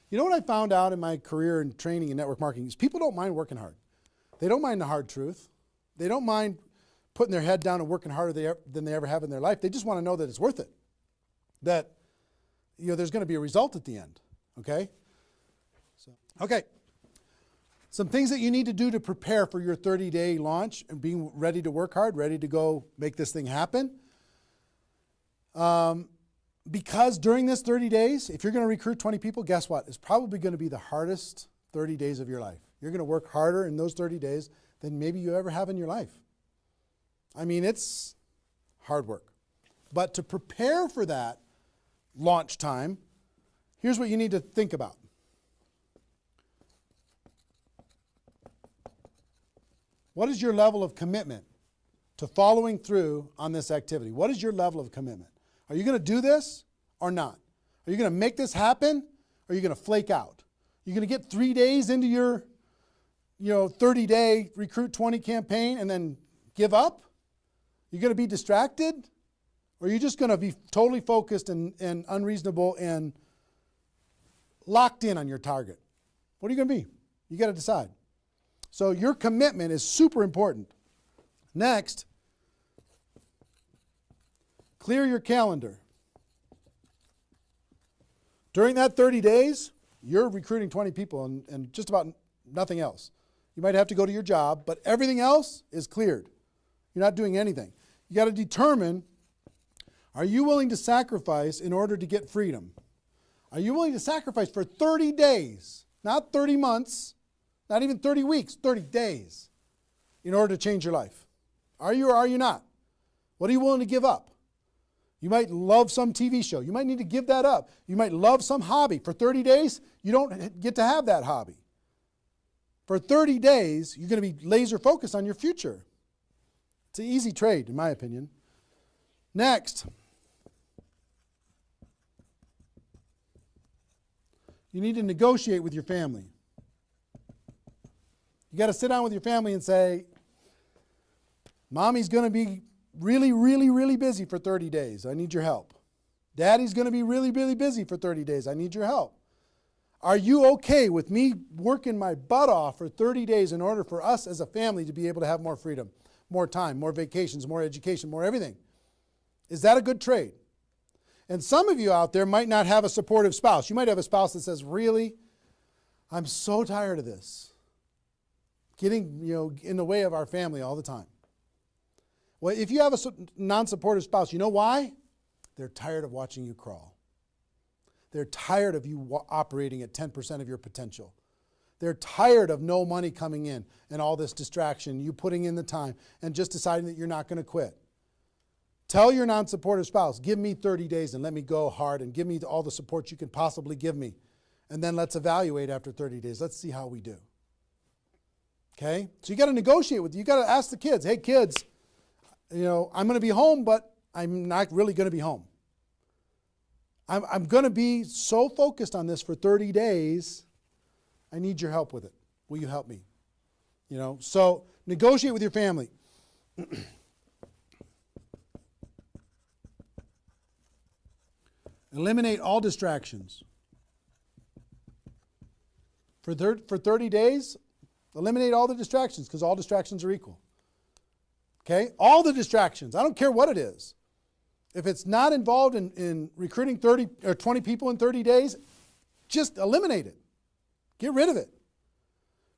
You know what I found out in my career in training in network marketing is people don't mind working hard. They don't mind the hard truth. They don't mind putting their head down and working harder than they ever have in their life. They just want to know that it's worth it. That there's going to be a result at the end. Okay? Okay. Some things that you need to do to prepare for your 30-day launch and being ready to work hard, ready to go make this thing happen. Because during this 30 days, if you're going to recruit 20 people, guess what? It's probably going to be the hardest 30 days of your life. You're going to work harder in those 30 days than maybe you ever have in your life. I mean, it's hard work. But to prepare for that launch time, here's what you need to think about. What is your level of commitment to following through on this activity? What is your level of commitment? Are you going to do this or not? Are you going to make this happen or are you going to flake out? You're going to get 3 days into your 30-day Recruit 20 campaign and then give up? You're going to be distracted? Or are you just going to be totally focused and unreasonable and locked in on your target? What are you going to be? You got to decide. So your commitment is super important. Next, clear your calendar. During that 30 days, you're recruiting 20 people and just about nothing else. You might have to go to your job, but everything else is cleared. You're not doing anything. You got to determine, are you willing to sacrifice in order to get freedom? Are you willing to sacrifice for 30 days, not 30 months, not even 30 weeks, 30 days in order to change your life? Are you or are you not? What are you willing to give up? You might love some TV show. You might need to give that up. You might love some hobby. For 30 days, you don't get to have that hobby. For 30 days, you're going to be laser focused on your future. It's an easy trade, in my opinion. Next, you need to negotiate with your family. You got to sit down with your family and say, Mommy's going to be really, really, really busy for 30 days. I need your help. Daddy's going to be really, really busy for 30 days. I need your help. Are you okay with me working my butt off for 30 days in order for us as a family to be able to have more freedom, more time, more vacations, more education, more everything? Is that a good trade? And some of you out there might not have a supportive spouse. You might have a spouse that says, really, I'm so tired of this. Getting in the way of our family all the time. Well, if you have a non-supportive spouse, you know why? They're tired of watching you crawl. They're tired of you operating at 10% of your potential. They're tired of no money coming in and all this distraction, you putting in the time and just deciding that you're not going to quit. Tell your non-supportive spouse, give me 30 days and let me go hard and give me all the support you can possibly give me. And then let's evaluate after 30 days. Let's see how we do. Okay? So you got to negotiate with, you got to ask the kids, hey kids, I'm going to be home, but I'm not really going to be home. I'm going to be so focused on this for 30 days. I need your help with it. Will you help me? So negotiate with your family. Eliminate all distractions. For 30 days, eliminate all the distractions because all distractions are equal. Okay? All the distractions. I don't care what it is. If it's not involved in recruiting 30 or 20 people in 30 days, just eliminate it. Get rid of it.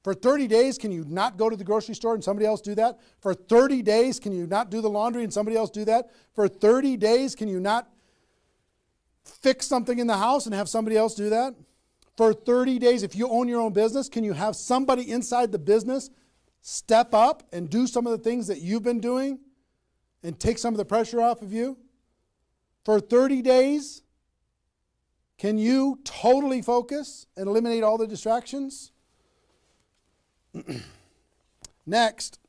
For 30 days, can you not go to the grocery store and somebody else do that? For 30 days, can you not do the laundry and somebody else do that? For 30 days, can you not fix something in the house and have somebody else do that? For 30 days, if you own your own business, can you have somebody inside the business step up and do some of the things that you've been doing and take some of the pressure off of you? For 30 days, can you totally focus and eliminate all the distractions? Next,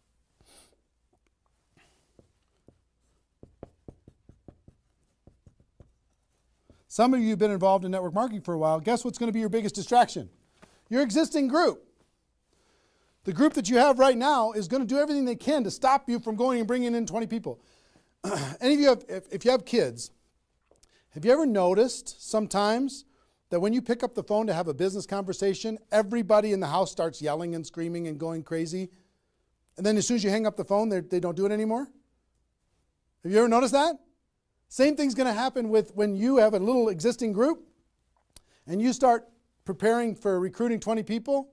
some of you have been involved in network marketing for a while. Guess what's going to be your biggest distraction? Your existing group. The group that you have right now is going to do everything they can to stop you from going and bringing in 20 people. Any of you, if you have kids, have you ever noticed sometimes that when you pick up the phone to have a business conversation, everybody in the house starts yelling and screaming and going crazy? And then as soon as you hang up the phone, they don't do it anymore? Have you ever noticed that? Same thing's going to happen with when you have a little existing group and you start preparing for recruiting 20 people.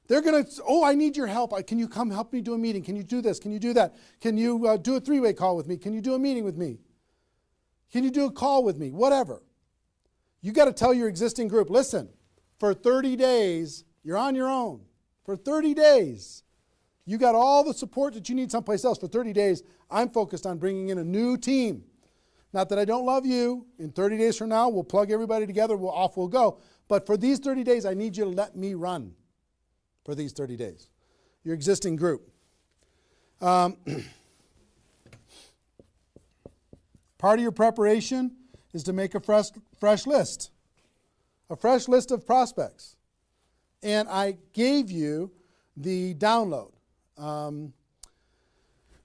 They're going to, I need your help. Can you come help me do a meeting? Can you do this? Can you do that? Can you do a three-way call with me? Can you do a meeting with me? Can you do a call with me? Whatever. You got to tell your existing group, listen, for 30 days, you're on your own. For 30 days, you got all the support that you need someplace else. For 30 days, I'm focused on bringing in a new team. Not that I don't love you. In 30 days from now, we'll plug everybody together. Off we'll go. But for these 30 days, I need you to let me run for these 30 days. Your existing group. Part of your preparation is to make a fresh list. A fresh list of prospects. And I gave you the download,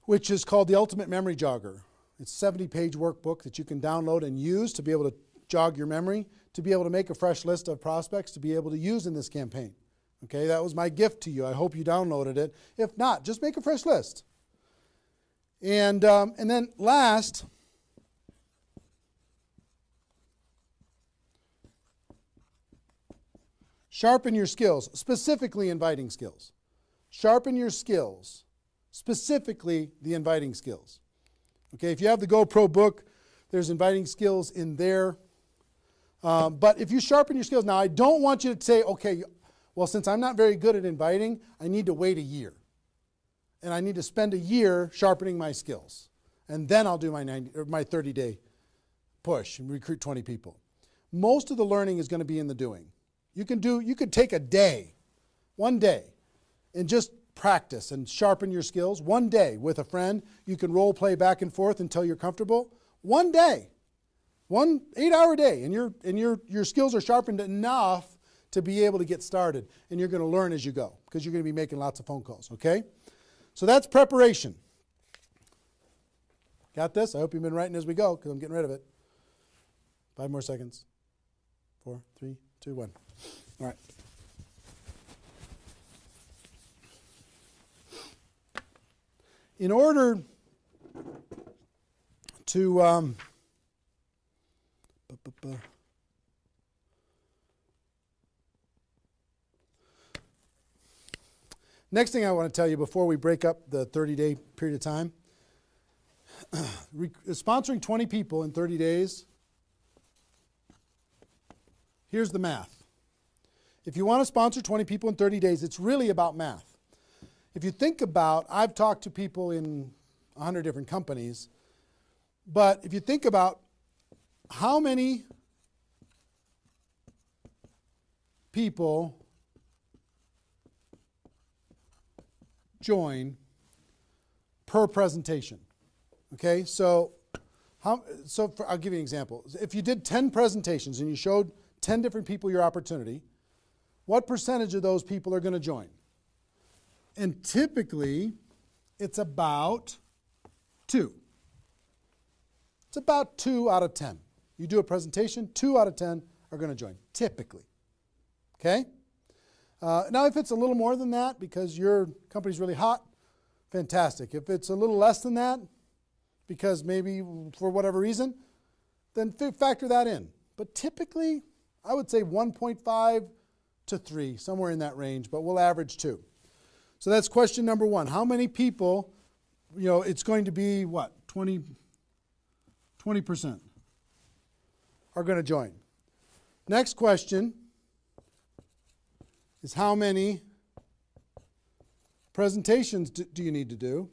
which is called the Ultimate Memory Jogger. It's a 70-page workbook that you can download and use to be able to jog your memory, to be able to make a fresh list of prospects to be able to use in this campaign. Okay, that was my gift to you. I hope you downloaded it. If not, just make a fresh list. And then last, sharpen your skills, specifically inviting skills. Sharpen your skills, specifically the inviting skills. Okay, if you have the GoPro book, there's inviting skills in there. But if you sharpen your skills, now I don't want you to say, okay, well, since I'm not very good at inviting, I need to wait a year. And I need to spend a year sharpening my skills. And then I'll do my 30-day push and recruit 20 people. Most of the learning is going to be in the doing. You could take a day, one day, and just practice and sharpen your skills. One day with a friend, you can role play back and forth until you're comfortable. One day, 1 8-hour day, and your skills are sharpened enough to be able to get started. And you're going to learn as you go because you're going to be making lots of phone calls, okay? So that's preparation. Got this? I hope you've been writing as we go because I'm getting rid of it. 5 more seconds. 4, 3, 2, 1. All right. In order to next thing I want to tell you before we break up the 30-day period of time, sponsoring 20 people in 30 days here's the math. If you want to sponsor 20 people in 30 days, it's really about math. If you think about, I've talked to people in 100 different companies, but if you think about how many people join per presentation. Okay, so I'll give you an example. If you did 10 presentations and you showed 10 different people your opportunity, what percentage of those people are going to join? And typically, it's about 2. It's about 2 out of 10. You do a presentation, 2 out of 10 are going to join, typically. Okay? Now, if it's a little more than that because your company's really hot, fantastic. If it's a little less than that, because maybe for whatever reason, then factor that in. But typically, I would say 1.5 to 3, somewhere in that range, but we'll average 2. So that's question number 1. How many people, it's going to be what, 20% are going to join. Next question is how many presentations do you need to do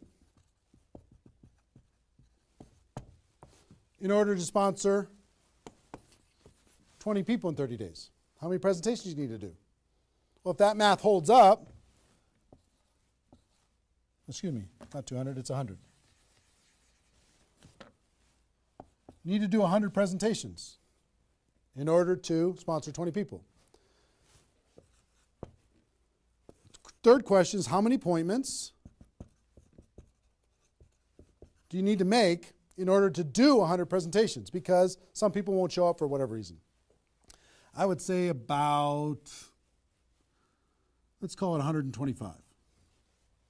in order to sponsor 20 people in 30 days? How many presentations do you need to do? Well, if that math holds up, excuse me, not 200, it's 100. You need to do 100 presentations in order to sponsor 20 people. Third question is how many appointments do you need to make in order to do 100 presentations? Because some people won't show up for whatever reason. I would say about, let's call it 125.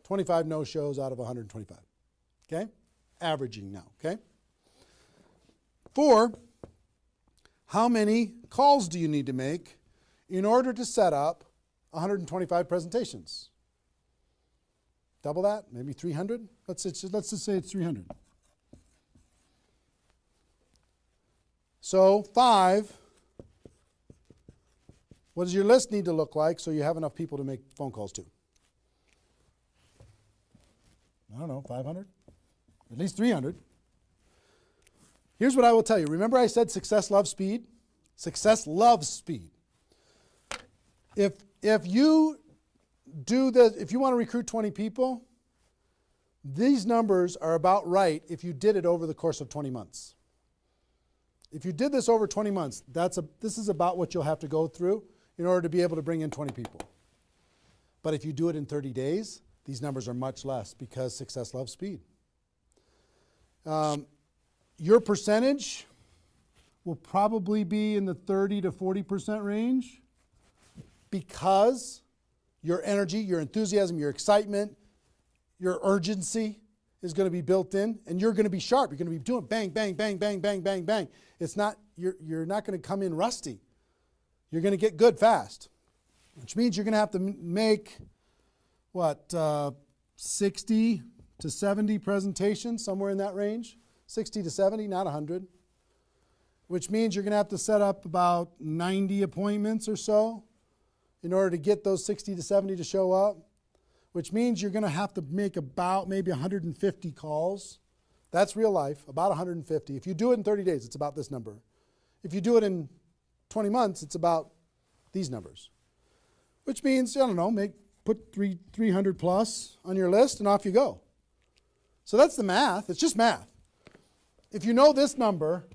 25 no-shows out of 125. Okay? Averaging now, okay? 4, how many calls do you need to make in order to set up 125 presentations? Double that, maybe 300? Let's just say it's 300. So 5, what does your list need to look like so you have enough people to make phone calls to? I don't know, 500? At least 300. Here's what I will tell you. Remember I said success loves speed? Success loves speed. If you if you want to recruit 20 people, these numbers are about right if you did it over the course of 20 months. If you did this over 20 months, this is about what you'll have to go through in order to be able to bring in 20 people. But if you do it in 30 days, these numbers are much less because success loves speed. Your percentage will probably be in the 30 to 40% range because your energy, your enthusiasm, your excitement, your urgency is going to be built in, and you're going to be sharp. You're going to be doing bang, bang, bang, bang, bang, bang, bang. It's not, you're not going to come in rusty. You're going to get good fast, which means you're going to have to make, 60 to 70 presentations, somewhere in that range. 60 to 70, not 100. Which means you're going to have to set up about 90 appointments or so in order to get those 60 to 70 to show up. Which means you're going to have to make about maybe 150 calls. That's real life, about 150. If you do it in 30 days, it's about this number. If you do it in 20 months, it's about these numbers. Which means, I don't know, put 300 plus on your list and off you go. So that's the math. It's just math. If you know this number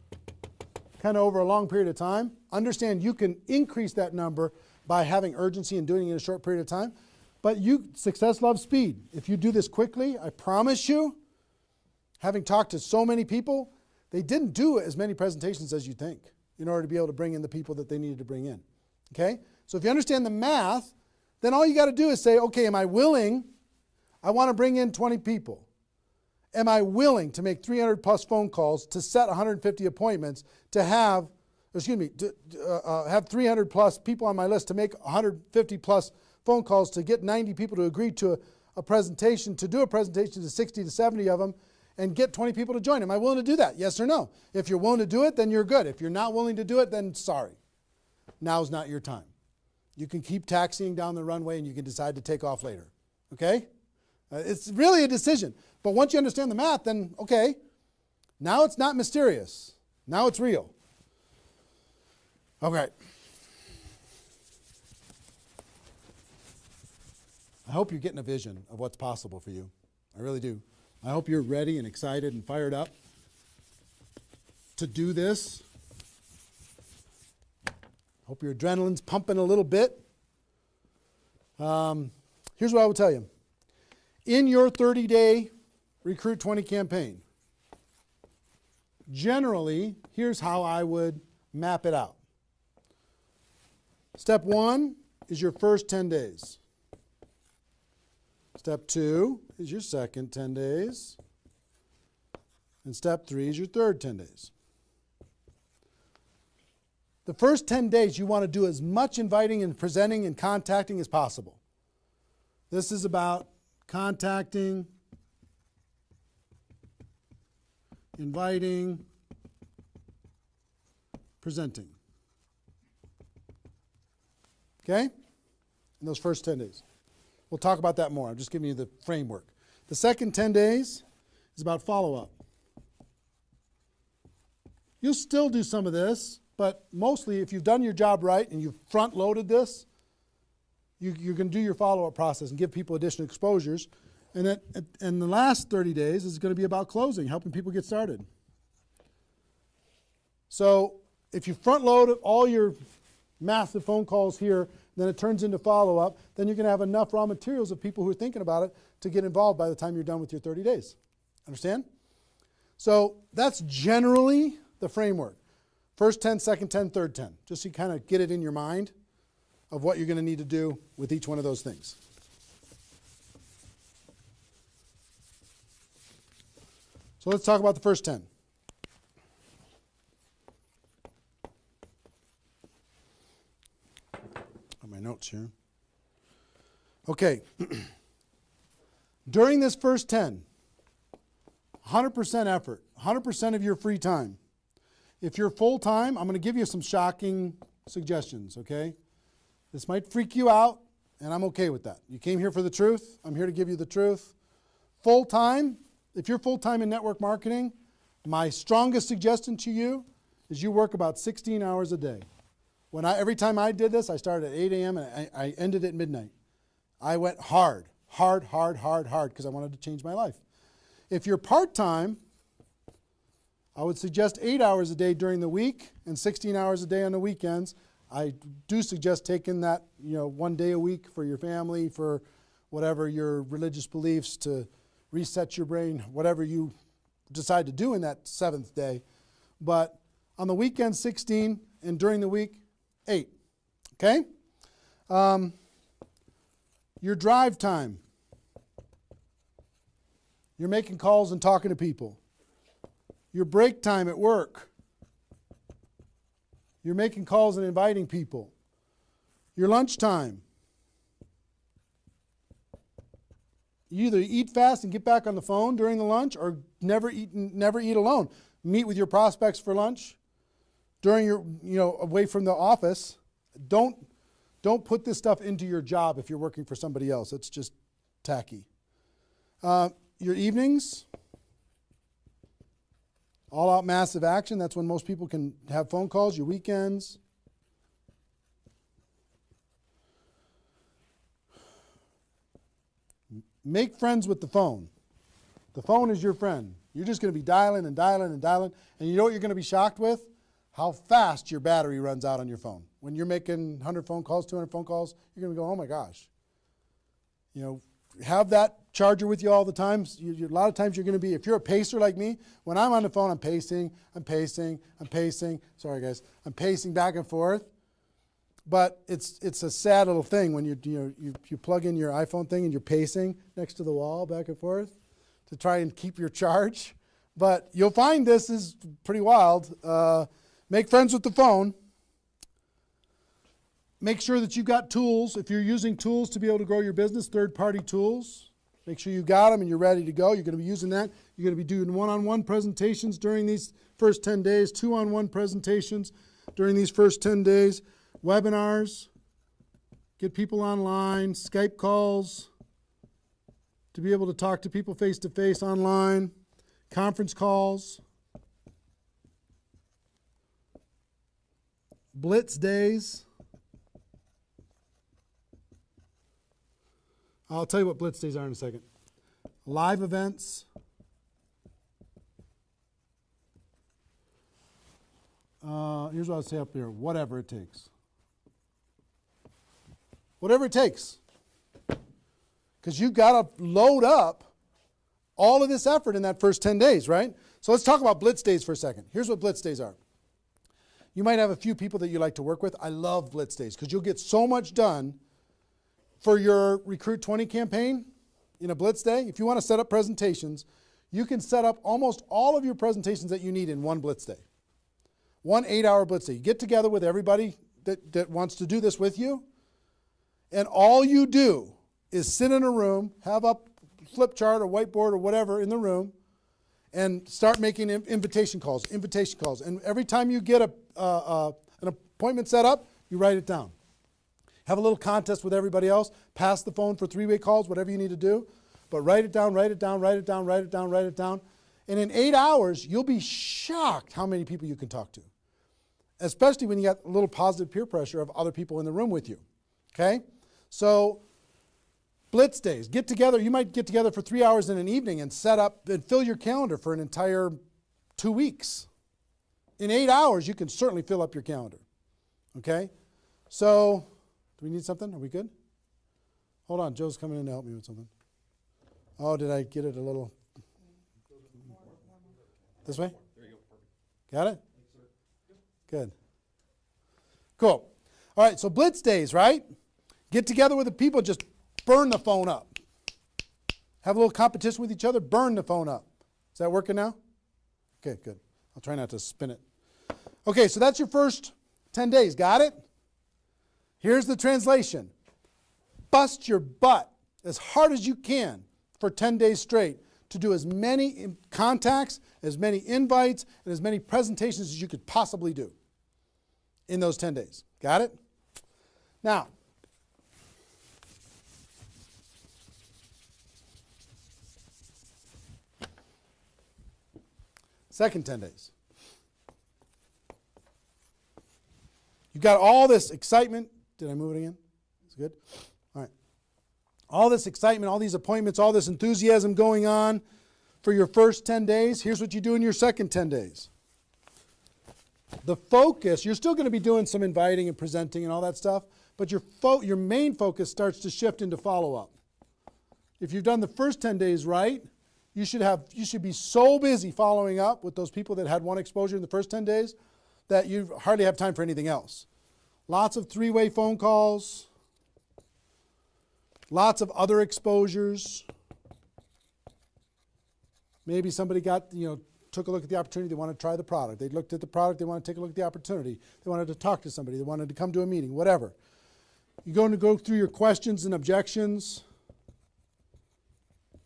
kind of over a long period of time, understand you can increase that number by having urgency and doing it in a short period of time. But success loves speed. If you do this quickly, I promise you, having talked to so many people, they didn't do as many presentations as you think in order to be able to bring in the people that they needed to bring in. Okay? So if you understand the math, then all you got to do is say, okay, am I willing? I want to bring in 20 people. Am I willing to make 300 plus phone calls to set 150 appointments to have 300 plus people on my list to make 150 plus phone calls to get 90 people to agree to a presentation, to do a presentation to 60 to 70 of them and get 20 people to join. Am I willing to do that? Yes or no? If you're willing to do it, then you're good. If you're not willing to do it, then sorry. now's not your time. You can keep taxiing down the runway and you can decide to take off later. Okay? It's really a decision. But once you understand the math, then okay, now it's not mysterious. Now it's real. Okay. I hope you're getting a vision of what's possible for you. I really do. I hope you're ready and excited and fired up to do this. Hope your adrenaline's pumping a little bit. Here's what I will tell you. In your 30-day Recruit 20 campaign, generally, here's how I would map it out. Step 1 is your first 10 days. Step 2 is your second 10 days. And step 3 is your third 10 days. The first 10 days, you want to do as much inviting and presenting and contacting as possible. This is about contacting, inviting, presenting. Okay? In those first 10 days. We'll talk about that more. I'm just giving you the framework. The second 10 days is about follow-up. You'll still do some of this, but mostly if you've done your job right and you've front-loaded this, you're going to do your follow-up process and give people additional exposures. And the last 30 days is going to be about closing, helping people get started. So if you front-load all your massive phone calls here, then it turns into follow-up, then you're going to have enough raw materials of people who are thinking about it to get involved by the time you're done with your 30 days. Understand? So that's generally the framework. First 10, second 10, third 10. Just so you kind of get it in your mind of what you're going to need to do with each one of those things. So let's talk about the first 10. My notes here. Okay. During this first 10, 100% effort, 100% of your free time. If you're full-time, I'm going to give you some shocking suggestions, okay? This might freak you out, and I'm okay with that. You came here for the truth. I'm here to give you the truth. Full-time, if you're full-time in network marketing, my strongest suggestion to you is you work about 16 hours a day. Every time I did this, I started at 8 a.m. and I ended at midnight. I went hard, because I wanted to change my life. If you're part-time, I would suggest 8 hours a day during the week and 16 hours a day on the weekends. I do suggest taking that, 1 day a week for your family, for whatever your religious beliefs, to reset your brain, whatever you decide to do in that 7th day. But on the weekend, 16, and during the week, 8. Okay? Your drive time. You're making calls and talking to people. Your break time at work. You're making calls and inviting people. Your lunch time. You either eat fast and get back on the phone during the lunch, or never eat alone. Meet with your prospects for lunch. During your, away from the office. Don't put this stuff into your job if you're working for somebody else. It's just tacky. Your evenings, all out massive action. That's when most people can have phone calls. Your weekends. Make friends with the phone. The phone is your friend. You're just going to be dialing and dialing and dialing. And you know what you're going to be shocked with? How fast your battery runs out on your phone. When you're making 100 phone calls, 200 phone calls, you're going to go, oh my gosh. Have that charger with you all the time. A lot of times you're going to be, if you're a pacer like me, when I'm on the phone, I'm pacing. Sorry guys. I'm pacing back and forth. But it's a sad little thing when you plug in your iPhone thing and you're pacing next to the wall back and forth to try and keep your charge. But you'll find this is pretty wild. Make friends with the phone. Make sure that you've got tools. If you're using tools to be able to grow your business, third-party tools, make sure you got them and you're ready to go. You're going to be using that. You're going to be doing one-on-one presentations during these first 10 days, two-on-one presentations during these first 10 days. webinars, get people online, Skype calls, to be able to talk to people face-to-face online, conference calls, blitz days. I'll tell you what blitz days are in a second. Live events. Here's what I'll say up here. Whatever it takes. Whatever it takes. Because you've got to load up all of this effort in that first 10 days, right? So let's talk about blitz days for a second. Here's what blitz days are. You might have a few people that you like to work with. I love blitz days because you'll get so much done for your Recruit 20 campaign in a blitz day. If you want to set up presentations, you can set up almost all of your presentations that you need in one blitz day. One 8-hour blitz day. You get together with everybody that wants to do this with you, and all you do is sit in a room, have a flip chart or whiteboard or whatever in the room, and start making invitation calls. And every time you get an appointment set up, you write it down. Have a little contest with everybody else. Pass the phone for 3-way calls, whatever you need to do. But write it down, write it down, write it down, write it down, write it down. And in 8 hours, you'll be shocked how many people you can talk to. Especially when you got a little positive peer pressure of other people in the room with you. Okay? So, blitz days. Get together. You might get together for 3 hours in an evening and set up and fill your calendar for an entire 2 weeks. In 8 hours, you can certainly fill up your calendar. Okay? So, do we need something? Are we good? Hold on. Joe's coming in to help me with something. Oh, did I get it a little? This way? There you go. Got it? Good. Cool. All right, so blitz days, right? Get together with the people, just burn the phone up. Have a little competition with each other, burn the phone up. Is that working now? Okay, good. I'll try not to spin it. Okay, so that's your first 10 days. Got it? Here's the translation. Bust your butt as hard as you can for 10 days straight to do as many contacts, as many invites, and as many presentations as you could possibly do in those 10 days. Got it? Now, second 10 days. You've got all this excitement. Did I move it again? It's good? All right. All this excitement, all these appointments, all this enthusiasm going on for your first 10 days. Here's what you do in your second 10 days. The focus, you're still going to be doing some inviting and presenting and all that stuff, but your main focus starts to shift into follow-up. If you've done the first 10 days right, you should be so busy following up with those people that had one exposure in the first 10 days that you hardly have time for anything else. Lots of 3-way phone calls, lots of other exposures. Maybe somebody took a look at the opportunity, they want to try the product. They looked at the product, they want to take a look at the opportunity. They wanted to talk to somebody, they wanted to come to a meeting, whatever. You're going to go through your questions and objections.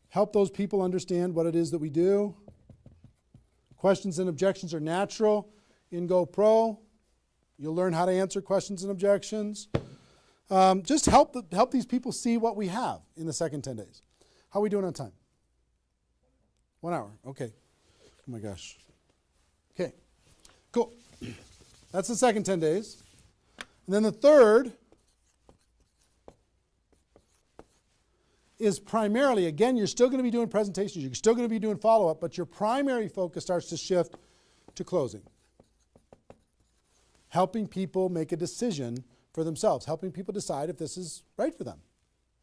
Help those people understand what it is that we do. Questions and objections are natural in GoPro. You'll learn how to answer questions and objections. Just help these people see what we have in the second 10 days. How are we doing on time? 1 hour. Okay. Oh my gosh. Okay. Cool. That's the second 10 days. And then the third is primarily, again, you're still going to be doing presentations, you're still going to be doing follow-up, but your primary focus starts to shift to closing. Helping people make a decision for themselves, helping people decide if this is right for them.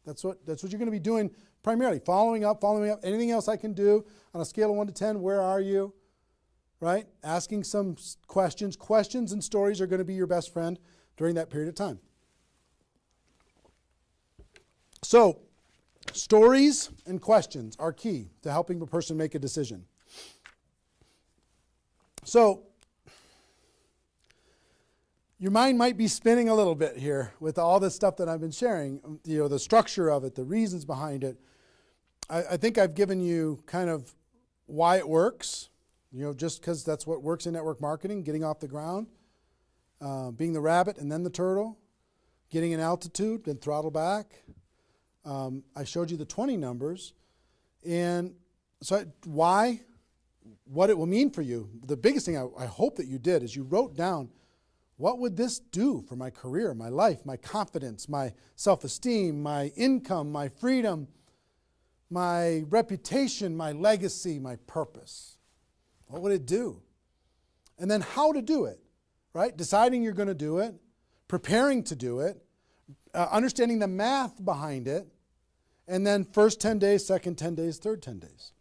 That's what you're going to be doing primarily, following up. Anything else I can do on a scale of 1 to 10, where are you? Right? Asking some questions. Questions and stories are going to be your best friend during that period of time. So, stories and questions are key to helping a person make a decision. So, your mind might be spinning a little bit here with all this stuff that I've been sharing, the structure of it, the reasons behind it. I think I've given you kind of why it works, just because that's what works in network marketing, getting off the ground. being the rabbit and then the turtle, getting an altitude, then throttle back. I showed you the 20 numbers. And so why? What it will mean for you. The biggest thing I hope that you did is you wrote down, what would this do for my career, my life, my confidence, my self-esteem, my income, my freedom, my reputation, my legacy, my purpose? What would it do? And then how to do it, right? Deciding you're going to do it, preparing to do it, understanding the math behind it, and then first 10 days, second 10 days, third 10 days.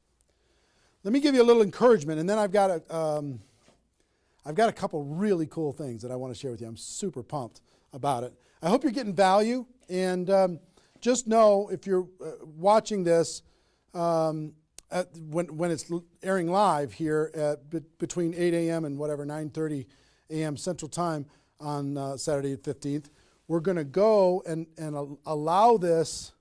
Let me give you a little encouragement, and then I've got a couple really cool things that I want to share with you. I'm super pumped about it. I hope you're getting value, and just know if you're watching this when it's airing live here at between 8 a.m. and whatever 9:30 a.m. Central Time on Saturday the 15th, we're going to go and allow this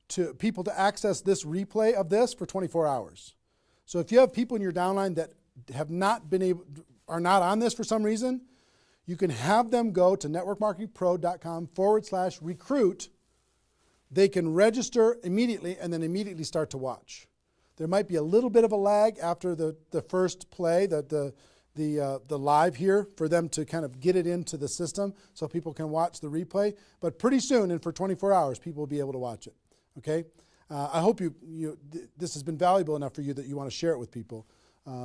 to people to access this replay of this for 24 hours. So if you have people in your downline that have not been able, are not on this for some reason, you can have them go to networkmarketingpro.com/recruit. They can register immediately and then immediately start to watch. There might be a little bit of a lag after the first play, the live here, for them to kind of get it into the system so people can watch the replay. But pretty soon, and for 24 hours, people will be able to watch it. Okay? I hope this has been valuable enough for you that you want to share it with people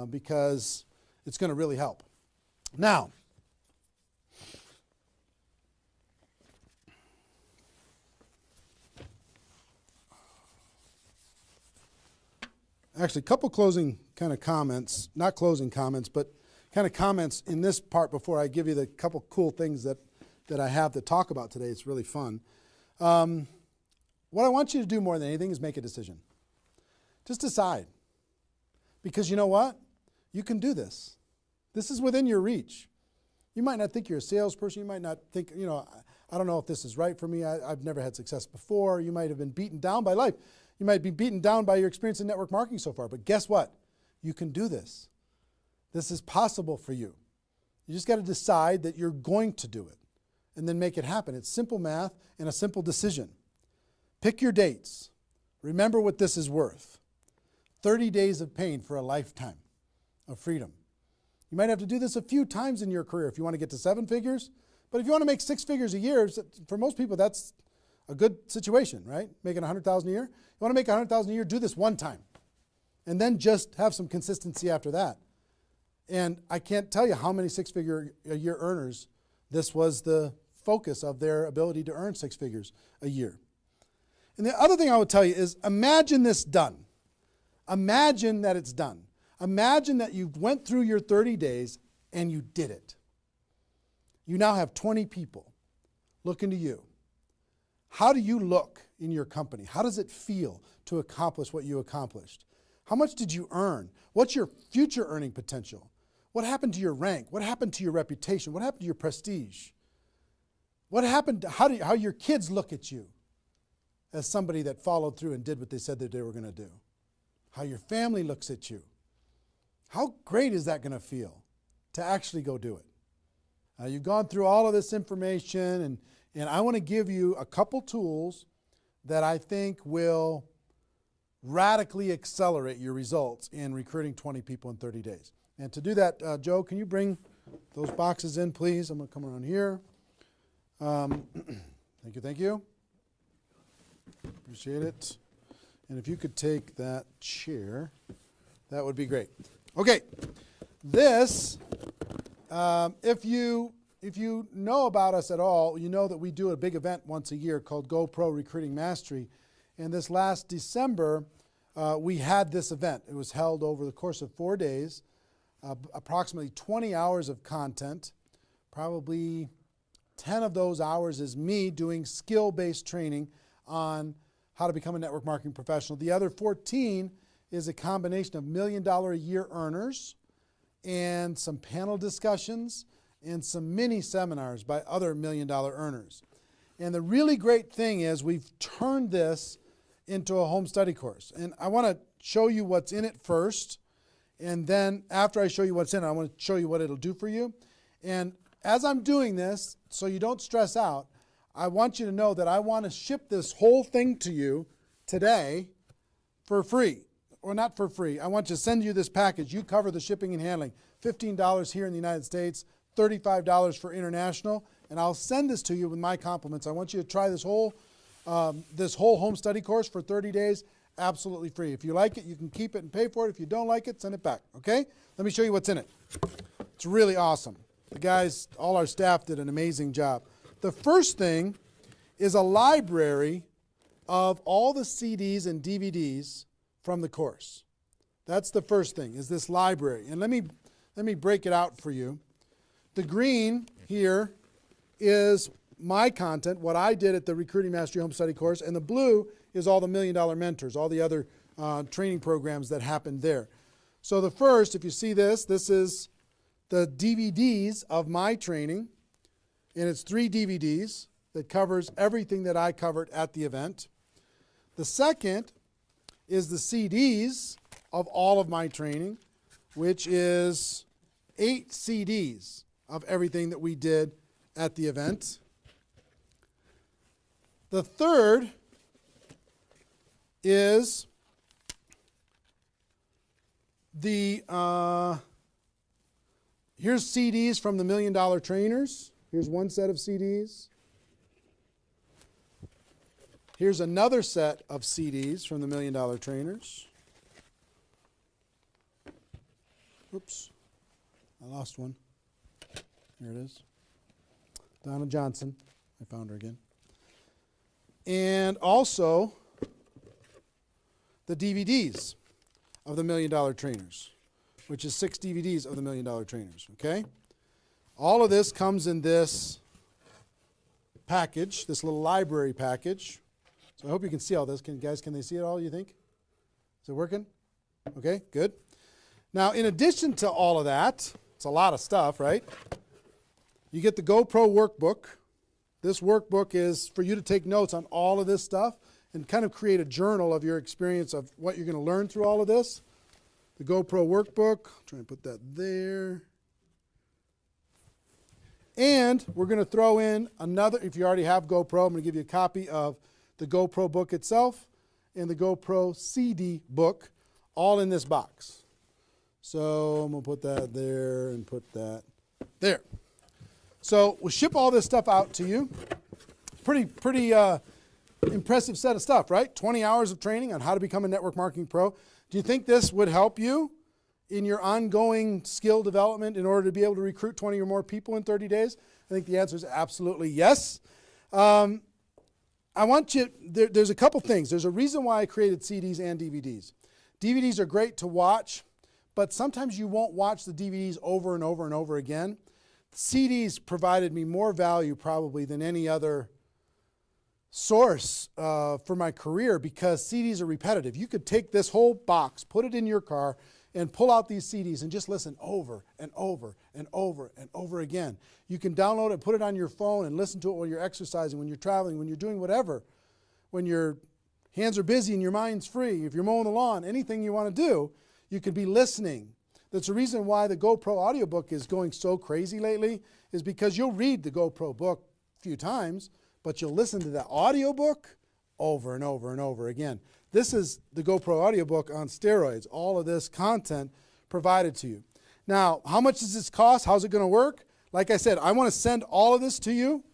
because it's going to really help. Now, actually, a couple closing kind of comments, not closing comments, but kind of comments in this part before I give you the couple cool things that I have to talk about today. It's really fun. What I want you to do more than anything is make a decision. Just decide. Because you know what? You can do this. This is within your reach. You might not think you're a salesperson. You might not think, I don't know if this is right for me. I've never had success before. You might have been beaten down by life. You might be beaten down by your experience in network marketing so far. But guess what? You can do this. This is possible for you. You just got to decide that you're going to do it and then make it happen. It's simple math and a simple decision. Pick your dates. Remember what this is worth. 30 days of pain for a lifetime of freedom. You might have to do this a few times in your career if you want to get to 7 figures. But if you want to make 6 figures a year, for most people, that's a good situation, right? Making $100,000 a year. You want to make $100,000 a year, do this one time. And then just have some consistency after that. And I can't tell you how many 6-figure a year earners this was the focus of their ability to earn 6 figures a year. And the other thing I would tell you is imagine this done. Imagine that it's done. Imagine that you went through your 30 days and you did it. You now have 20 people looking to you. How do you look in your company? How does it feel to accomplish what you accomplished? How much did you earn? What's your future earning potential? What happened to your rank? What happened to your reputation? What happened to your prestige? What happened to how your kids look at you as somebody that followed through and did what they said that they were going to do? How your family looks at you? How great is that going to feel to actually go do it? You've gone through all of this information, and I want to give you a couple tools that I think will radically accelerate your results in recruiting 20 people in 30 days. And to do that, Joe, can you bring those boxes in, please? I'm going to come around here. Thank you. Appreciate it. And if you could take that chair, that would be great. Okay, this, if you know about us at all, you know that we do a big event once a year called GoPro Recruiting Mastery. And this last December, we had this event. It was held over the course of 4 days, approximately 20 hours of content. Probably 10 of those hours is me doing skill-based training on how to become a network marketing professional. The other 14 is a combination of $1 million a year earners and some panel discussions and some mini seminars by other $1 million earners. And the really great thing is we've turned this into a home study course. And I want to show you what's in it first. And then after I show you what's in it, I want to show you what it'll do for you. And as I'm doing this, so you don't stress out, I want you to know that I want to ship this whole thing to you today for free. Or not for free. I want to send you this package. You cover the shipping and handling. $15 here in the United States, $35 for international, and I'll send this to you with my compliments. I want you to try this whole home study course for 30 days, absolutely free. If you like it, you can keep it and pay for it. If you don't like it, send it back, okay? Let me show you what's in it. It's really awesome. The guys, all our staff did an amazing job. The first thing is a library of all the CDs and DVDs from the course. That's the first thing, is this library. And let me break it out for you. The green here is my content, what I did at the Recruiting Mastery Home Study course, and the blue is all the $1 Million Mentors, all the other training programs that happened there. So the first, if you see this is the DVDs of my training, and it's 3 DVDs that covers everything that I covered at the event. The second is the CDs of all of my training, which is 8 CDs of everything that we did at the event. The third is the, here's CDs from the $1 Million Trainers. Here's one set of CDs. Here's another set of CDs from the $1 Million Trainers. Oops, I lost one. Here it is. Donna Johnson. I found her again. And also the DVDs of the $1 Million Trainers, which is 6 DVDs of the $1 Million Trainers, okay? All of this comes in this package, this little library package. So I hope you can see all this. Can they see it all, you think? Is it working? Okay, good. Now, in addition to all of that, it's a lot of stuff, right? You get the GoPro workbook. This workbook is for you to take notes on all of this stuff and kind of create a journal of your experience of what you're going to learn through all of this. The GoPro workbook, I'll try and put that there. And we're going to throw in another, if you already have GoPro, I'm going to give you a copy of the GoPro book itself and the GoPro CD book, all in this box. So I'm going to put that there and put that there. So we'll ship all this stuff out to you. Pretty impressive set of stuff, right? 20 hours of training on how to become a network marketing pro. Do you think this would help you in your ongoing skill development in order to be able to recruit 20 or more people in 30 days? I think the answer is absolutely yes. I want you, there's a couple things. There's a reason why I created CDs and DVDs. DVDs are great to watch, but sometimes you won't watch the DVDs over and over and over again. CDs provided me more value probably than any other source for my career because CDs are repetitive. You could take this whole box, put it in your car, and pull out these CDs and just listen over and over and over and over again. You can download it, put it on your phone, and listen to it while you're exercising, when you're traveling, when you're doing whatever. When your hands are busy and your mind's free, if you're mowing the lawn, anything you want to do, you could be listening. That's the reason why the GoPro audiobook is going so crazy lately, is because you'll read the GoPro book a few times, but you'll listen to the audiobook over and over and over again. This is the GoPro audiobook on steroids, all of this content provided to you. Now, how much does this cost? How's it going to work? Like I said, I want to send all of this to you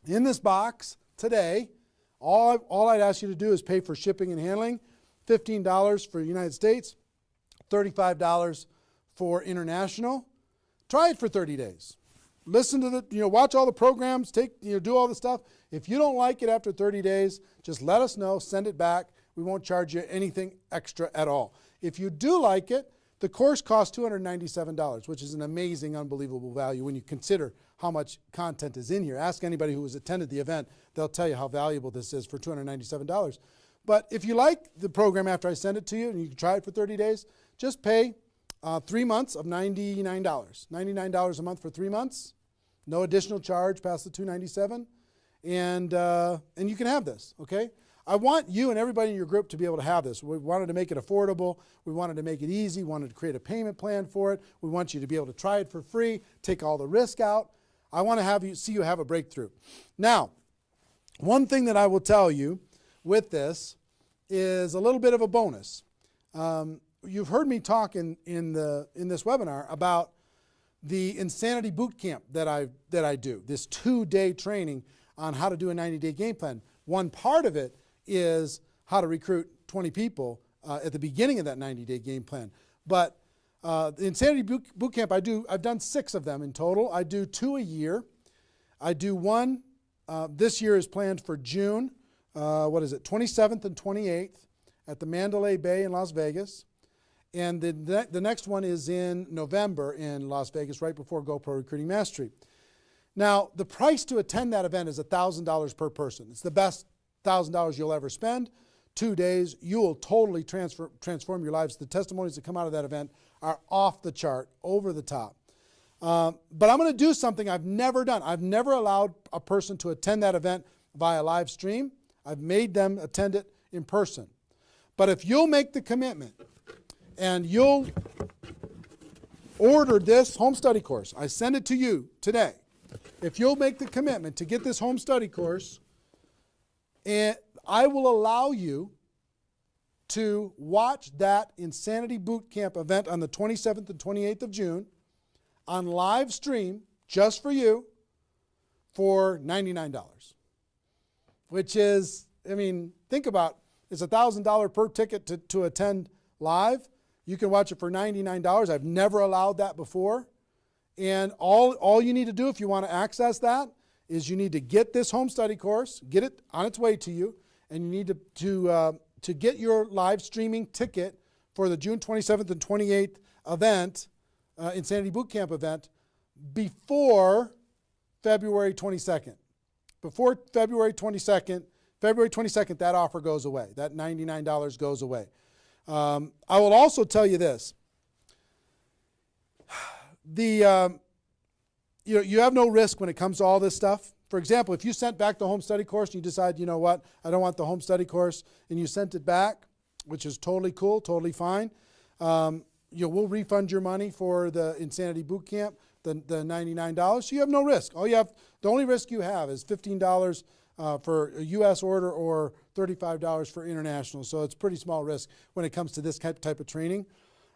in this box today. All I'd ask you to do is pay for shipping and handling, $15 for the United States, $35 for international. Try it for 30 days. Listen to watch all the programs, do all the stuff. If you don't like it after 30 days, just let us know, send it back. We won't charge you anything extra at all. If you do like it, the course costs $297, which is an amazing, unbelievable value when you consider how much content is in here. Ask anybody who has attended the event. They'll tell you how valuable this is for $297. But if you like the program after I send it to you and you can try it for 30 days, just pay 3 months of $99. $99 a month for 3 months. No additional charge past the $297. And you can have this, okay? I want you and everybody in your group to be able to have this. We wanted to make it affordable. We wanted to make it easy. We wanted to create a payment plan for it. We want you to be able to try it for free, take all the risk out. I want to see you have a breakthrough. Now, one thing that I will tell you with this is a little bit of a bonus. You've heard me talk in this webinar about the Insanity Boot Camp that I do, this 2-day training on how to do a 90-day game plan. One part of it is how to recruit 20 people at the beginning of that 90-day game plan. But the Insanity Boot Camp, I've done 6 of them in total. I do 2 a year. I do one, this year is planned for June, 27th and 28th at the Mandalay Bay in Las Vegas. And the next one is in November in Las Vegas, right before GoPro Recruiting Mastery. Now, the price to attend that event is $1,000 per person. It's the best $1,000 you'll ever spend. 2 days, you will totally transform your lives. The testimonies that come out of that event are off the chart, over the top. But I'm going to do something I've never done. I've never allowed a person to attend that event via live stream. I've made them attend it in person. But if you'll make the commitment and you'll order this home study course, I send it to you today. If you'll make the commitment to get this home study course, and I will allow you to watch that Insanity Boot Camp event on the 27th and 28th of June on live stream just for you for $99. Which is, I mean, think about, it's $1,000 per ticket to attend live. You can watch it for $99. I've never allowed that before. And all you need to do if you want to access that is you need to get this home study course, get it on its way to you, and you need to get your live streaming ticket for the June 27th and 28th event, Insanity Boot Camp event, before February 22nd. Before February 22nd, that offer goes away. That $99 goes away. I will also tell you this. You have no risk when it comes to all this stuff. For example, if you sent back the home study course and you decide, you know what, I don't want the home study course, and you sent it back, which is totally cool, totally fine, we'll refund your money for the Insanity Boot Camp, the $99. So you have no risk. The only risk you have is $15 for a U.S. order or $35 for international. So it's pretty small risk when it comes to this type of training.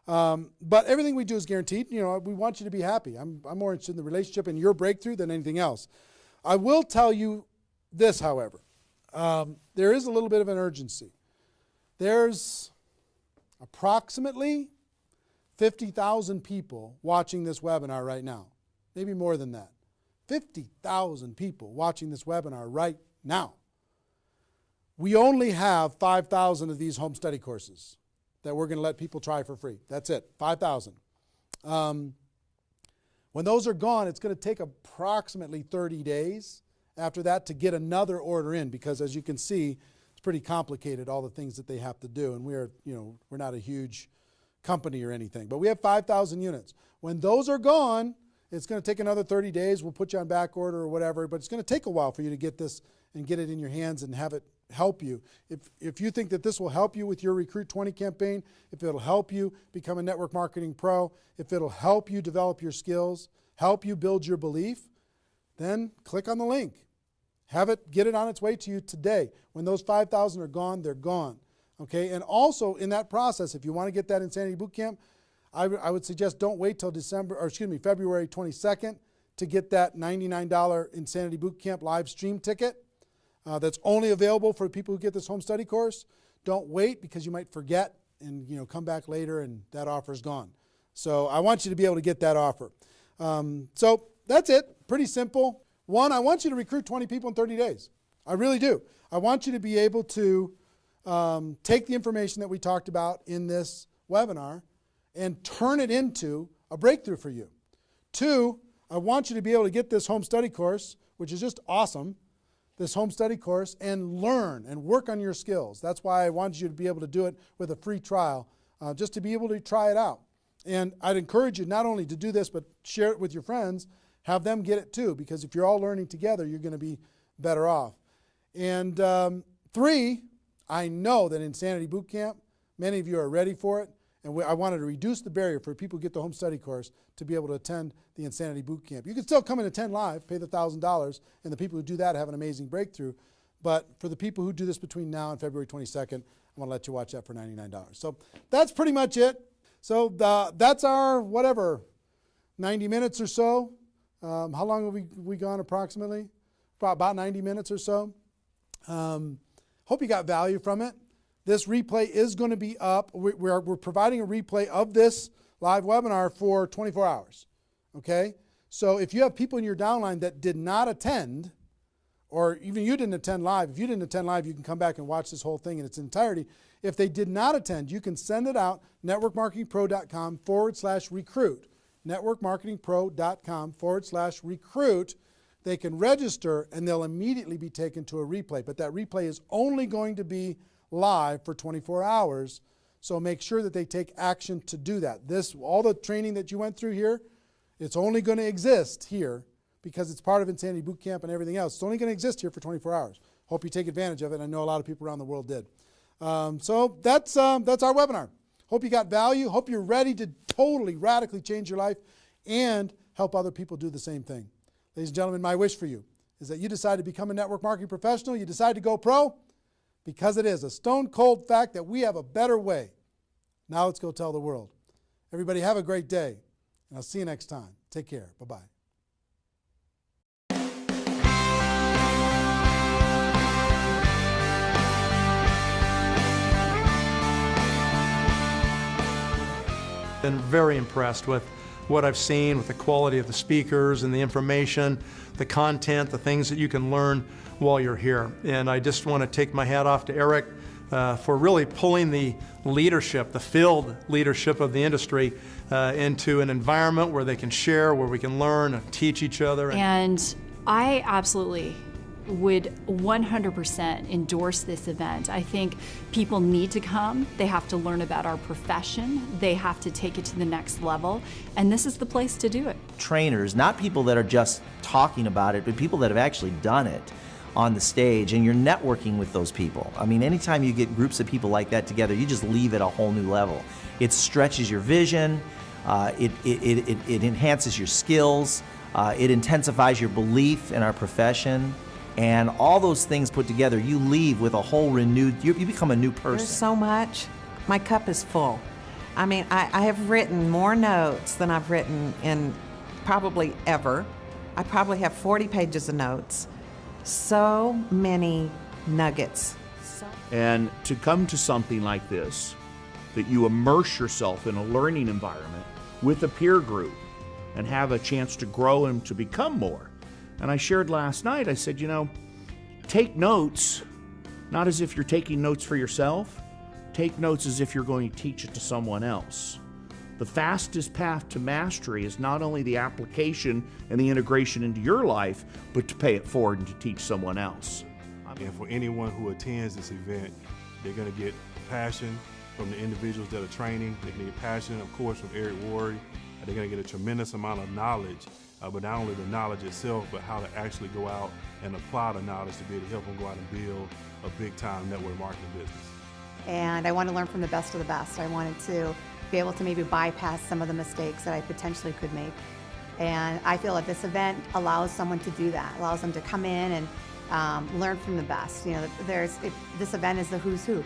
But everything we do is guaranteed. We want you to be happy. I'm more interested in the relationship and your breakthrough than anything else. I will tell you this, however. There is a little bit of an urgency. There's approximately 50,000 people watching this webinar right now. Maybe more than that. 50,000 people watching this webinar right now. We only have 5,000 of these home study courses that we're going to let people try for free. That's it, 5,000. When those are gone, it's going to take approximately 30 days after that to get another order in, because as you can see, it's pretty complicated, all the things that they have to do. And we're not a huge company or anything, but we have 5,000 units. When those are gone, it's going to take another 30 days. We'll put you on back order or whatever, but it's going to take a while for you to get this and get it in your hands and have it help you. If you think that this will help you with your Recruit 20 campaign, if it'll help you become a network marketing pro, if it'll help you develop your skills, help you build your belief, then click on the link. Get it on its way to you today. When those 5,000 are gone, they're gone. Okay, and also in that process, if you want to get that Insanity Boot Camp, I would suggest don't wait till February 22nd to get that $99 Insanity Boot Camp live stream ticket. That's only available for people who get this home study course. Don't wait, because you might forget and come back later and that offer's gone. So I want you to be able to get that offer. So that's it. Pretty simple. One, I want you to recruit 20 people in 30 days. I really do. I want you to be able to take the information that we talked about in this webinar and turn it into a breakthrough for you. Two, I want you to be able to get this home study course, which is just awesome, this home study course, and learn and work on your skills. That's why I wanted you to be able to do it with a free trial, just to be able to try it out. And I'd encourage you not only to do this, but share it with your friends, have them get it too, because if you're all learning together, you're going to be better off. And three, I know that Insanity Boot Camp, many of you are ready for it, And I wanted to reduce the barrier for people who get the home study course to be able to attend the Insanity Boot Camp. You can still come and attend live, pay the $1,000, and the people who do that have an amazing breakthrough. But for the people who do this between now and February 22nd, I'm going to let you watch that for $99. So that's pretty much it. So that's our, whatever, 90 minutes or so. How long have we gone approximately? About 90 minutes or so. Hope you got value from it. This replay is going to be up. We're providing a replay of this live webinar for 24 hours. Okay? So if you have people in your downline that did not attend, or even you didn't attend live, if you didn't attend live, you can come back and watch this whole thing in its entirety. If they did not attend, you can send it out, networkmarketingpro.com/recruit. networkmarketingpro.com/recruit. They can register and they'll immediately be taken to a replay. But that replay is only going to be live for 24 hours. So make sure that they take action to do that. All the training that you went through here, it's only going to exist here because it's part of Insanity Boot Camp and everything else. It's only going to exist here for 24 hours. Hope you take advantage of it. I know a lot of people around the world did. So that's our webinar. Hope you got value. Hope you're ready to totally, radically change your life and help other people do the same thing. Ladies and gentlemen, my wish for you is that you decide to become a network marketing professional. You decide to go pro because it is a stone cold fact that we have a better way. Now let's go tell the world. Everybody have a great day, and I'll see you next time. Take care. Bye-bye. Been very impressed with what I've seen, with the quality of the speakers and the information, the content, the things that you can learn while you're here. And I just want to take my hat off to Eric for really pulling the leadership, the field leadership of the industry into an environment where they can share, where we can learn and teach each other. And I absolutely would 100% endorse this event. I think people need to come. They have to learn about our profession. They have to take it to the next level. And this is the place to do it. Trainers, not people that are just talking about it, but people that have actually done it on the stage, and you're networking with those people. I mean, anytime you get groups of people like that together, you just leave at a whole new level. It stretches your vision, it enhances your skills, it intensifies your belief in our profession. And all those things put together, you leave with a whole renewed, you become a new person. There's so much. My cup is full. I mean, I have written more notes than I've written in probably ever. I probably have 40 pages of notes. So many nuggets. And to come to something like this, that you immerse yourself in a learning environment with a peer group and have a chance to grow and to become more. And I shared last night, I said, you know, take notes, not as if you're taking notes for yourself. Take notes as if you're going to teach it to someone else. The fastest path to mastery is not only the application and the integration into your life, but to pay it forward and to teach someone else. And for anyone who attends this event, they're going to get passion from the individuals that are training. They're going to get passion, of course, from Eric Worre. They're going to get a tremendous amount of knowledge. But not only the knowledge itself, but how to actually go out and apply the knowledge to be able to help them go out and build a big-time network marketing business. And I want to learn from the best of the best. I wanted to be able to maybe bypass some of the mistakes that I potentially could make. And I feel that this event allows someone to do that, allows them to come in and learn from the best. You know, this event is the who's who,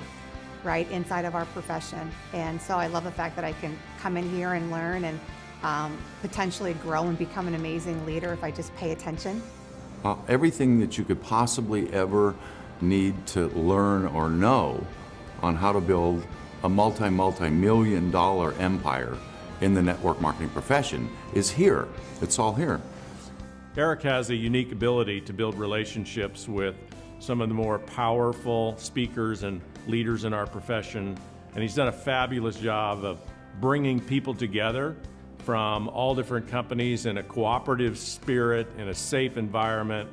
right, inside of our profession. And so I love the fact that I can come in here and learn and potentially grow and become an amazing leader if I just pay attention. Everything that you could possibly ever need to learn or know on how to build a multi-million dollar empire in the network marketing profession is here. It's all here. Eric has a unique ability to build relationships with some of the more powerful speakers and leaders in our profession, and he's done a fabulous job of bringing people together from all different companies in a cooperative spirit, in a safe environment,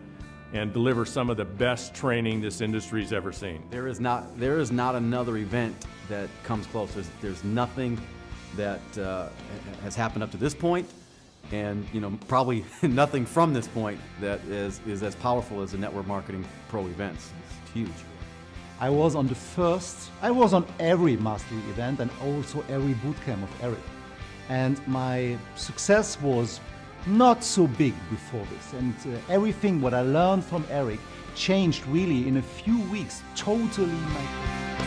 and deliver some of the best training this industry's ever seen. There is not another event that comes close. There's nothing that has happened up to this point, and probably nothing from this point that is as powerful as the Network Marketing Pro events. It's huge. I was on every mastery event and also every bootcamp of Eric. And my success was not so big before this. And everything what I learned from Eric changed really in a few weeks, totally my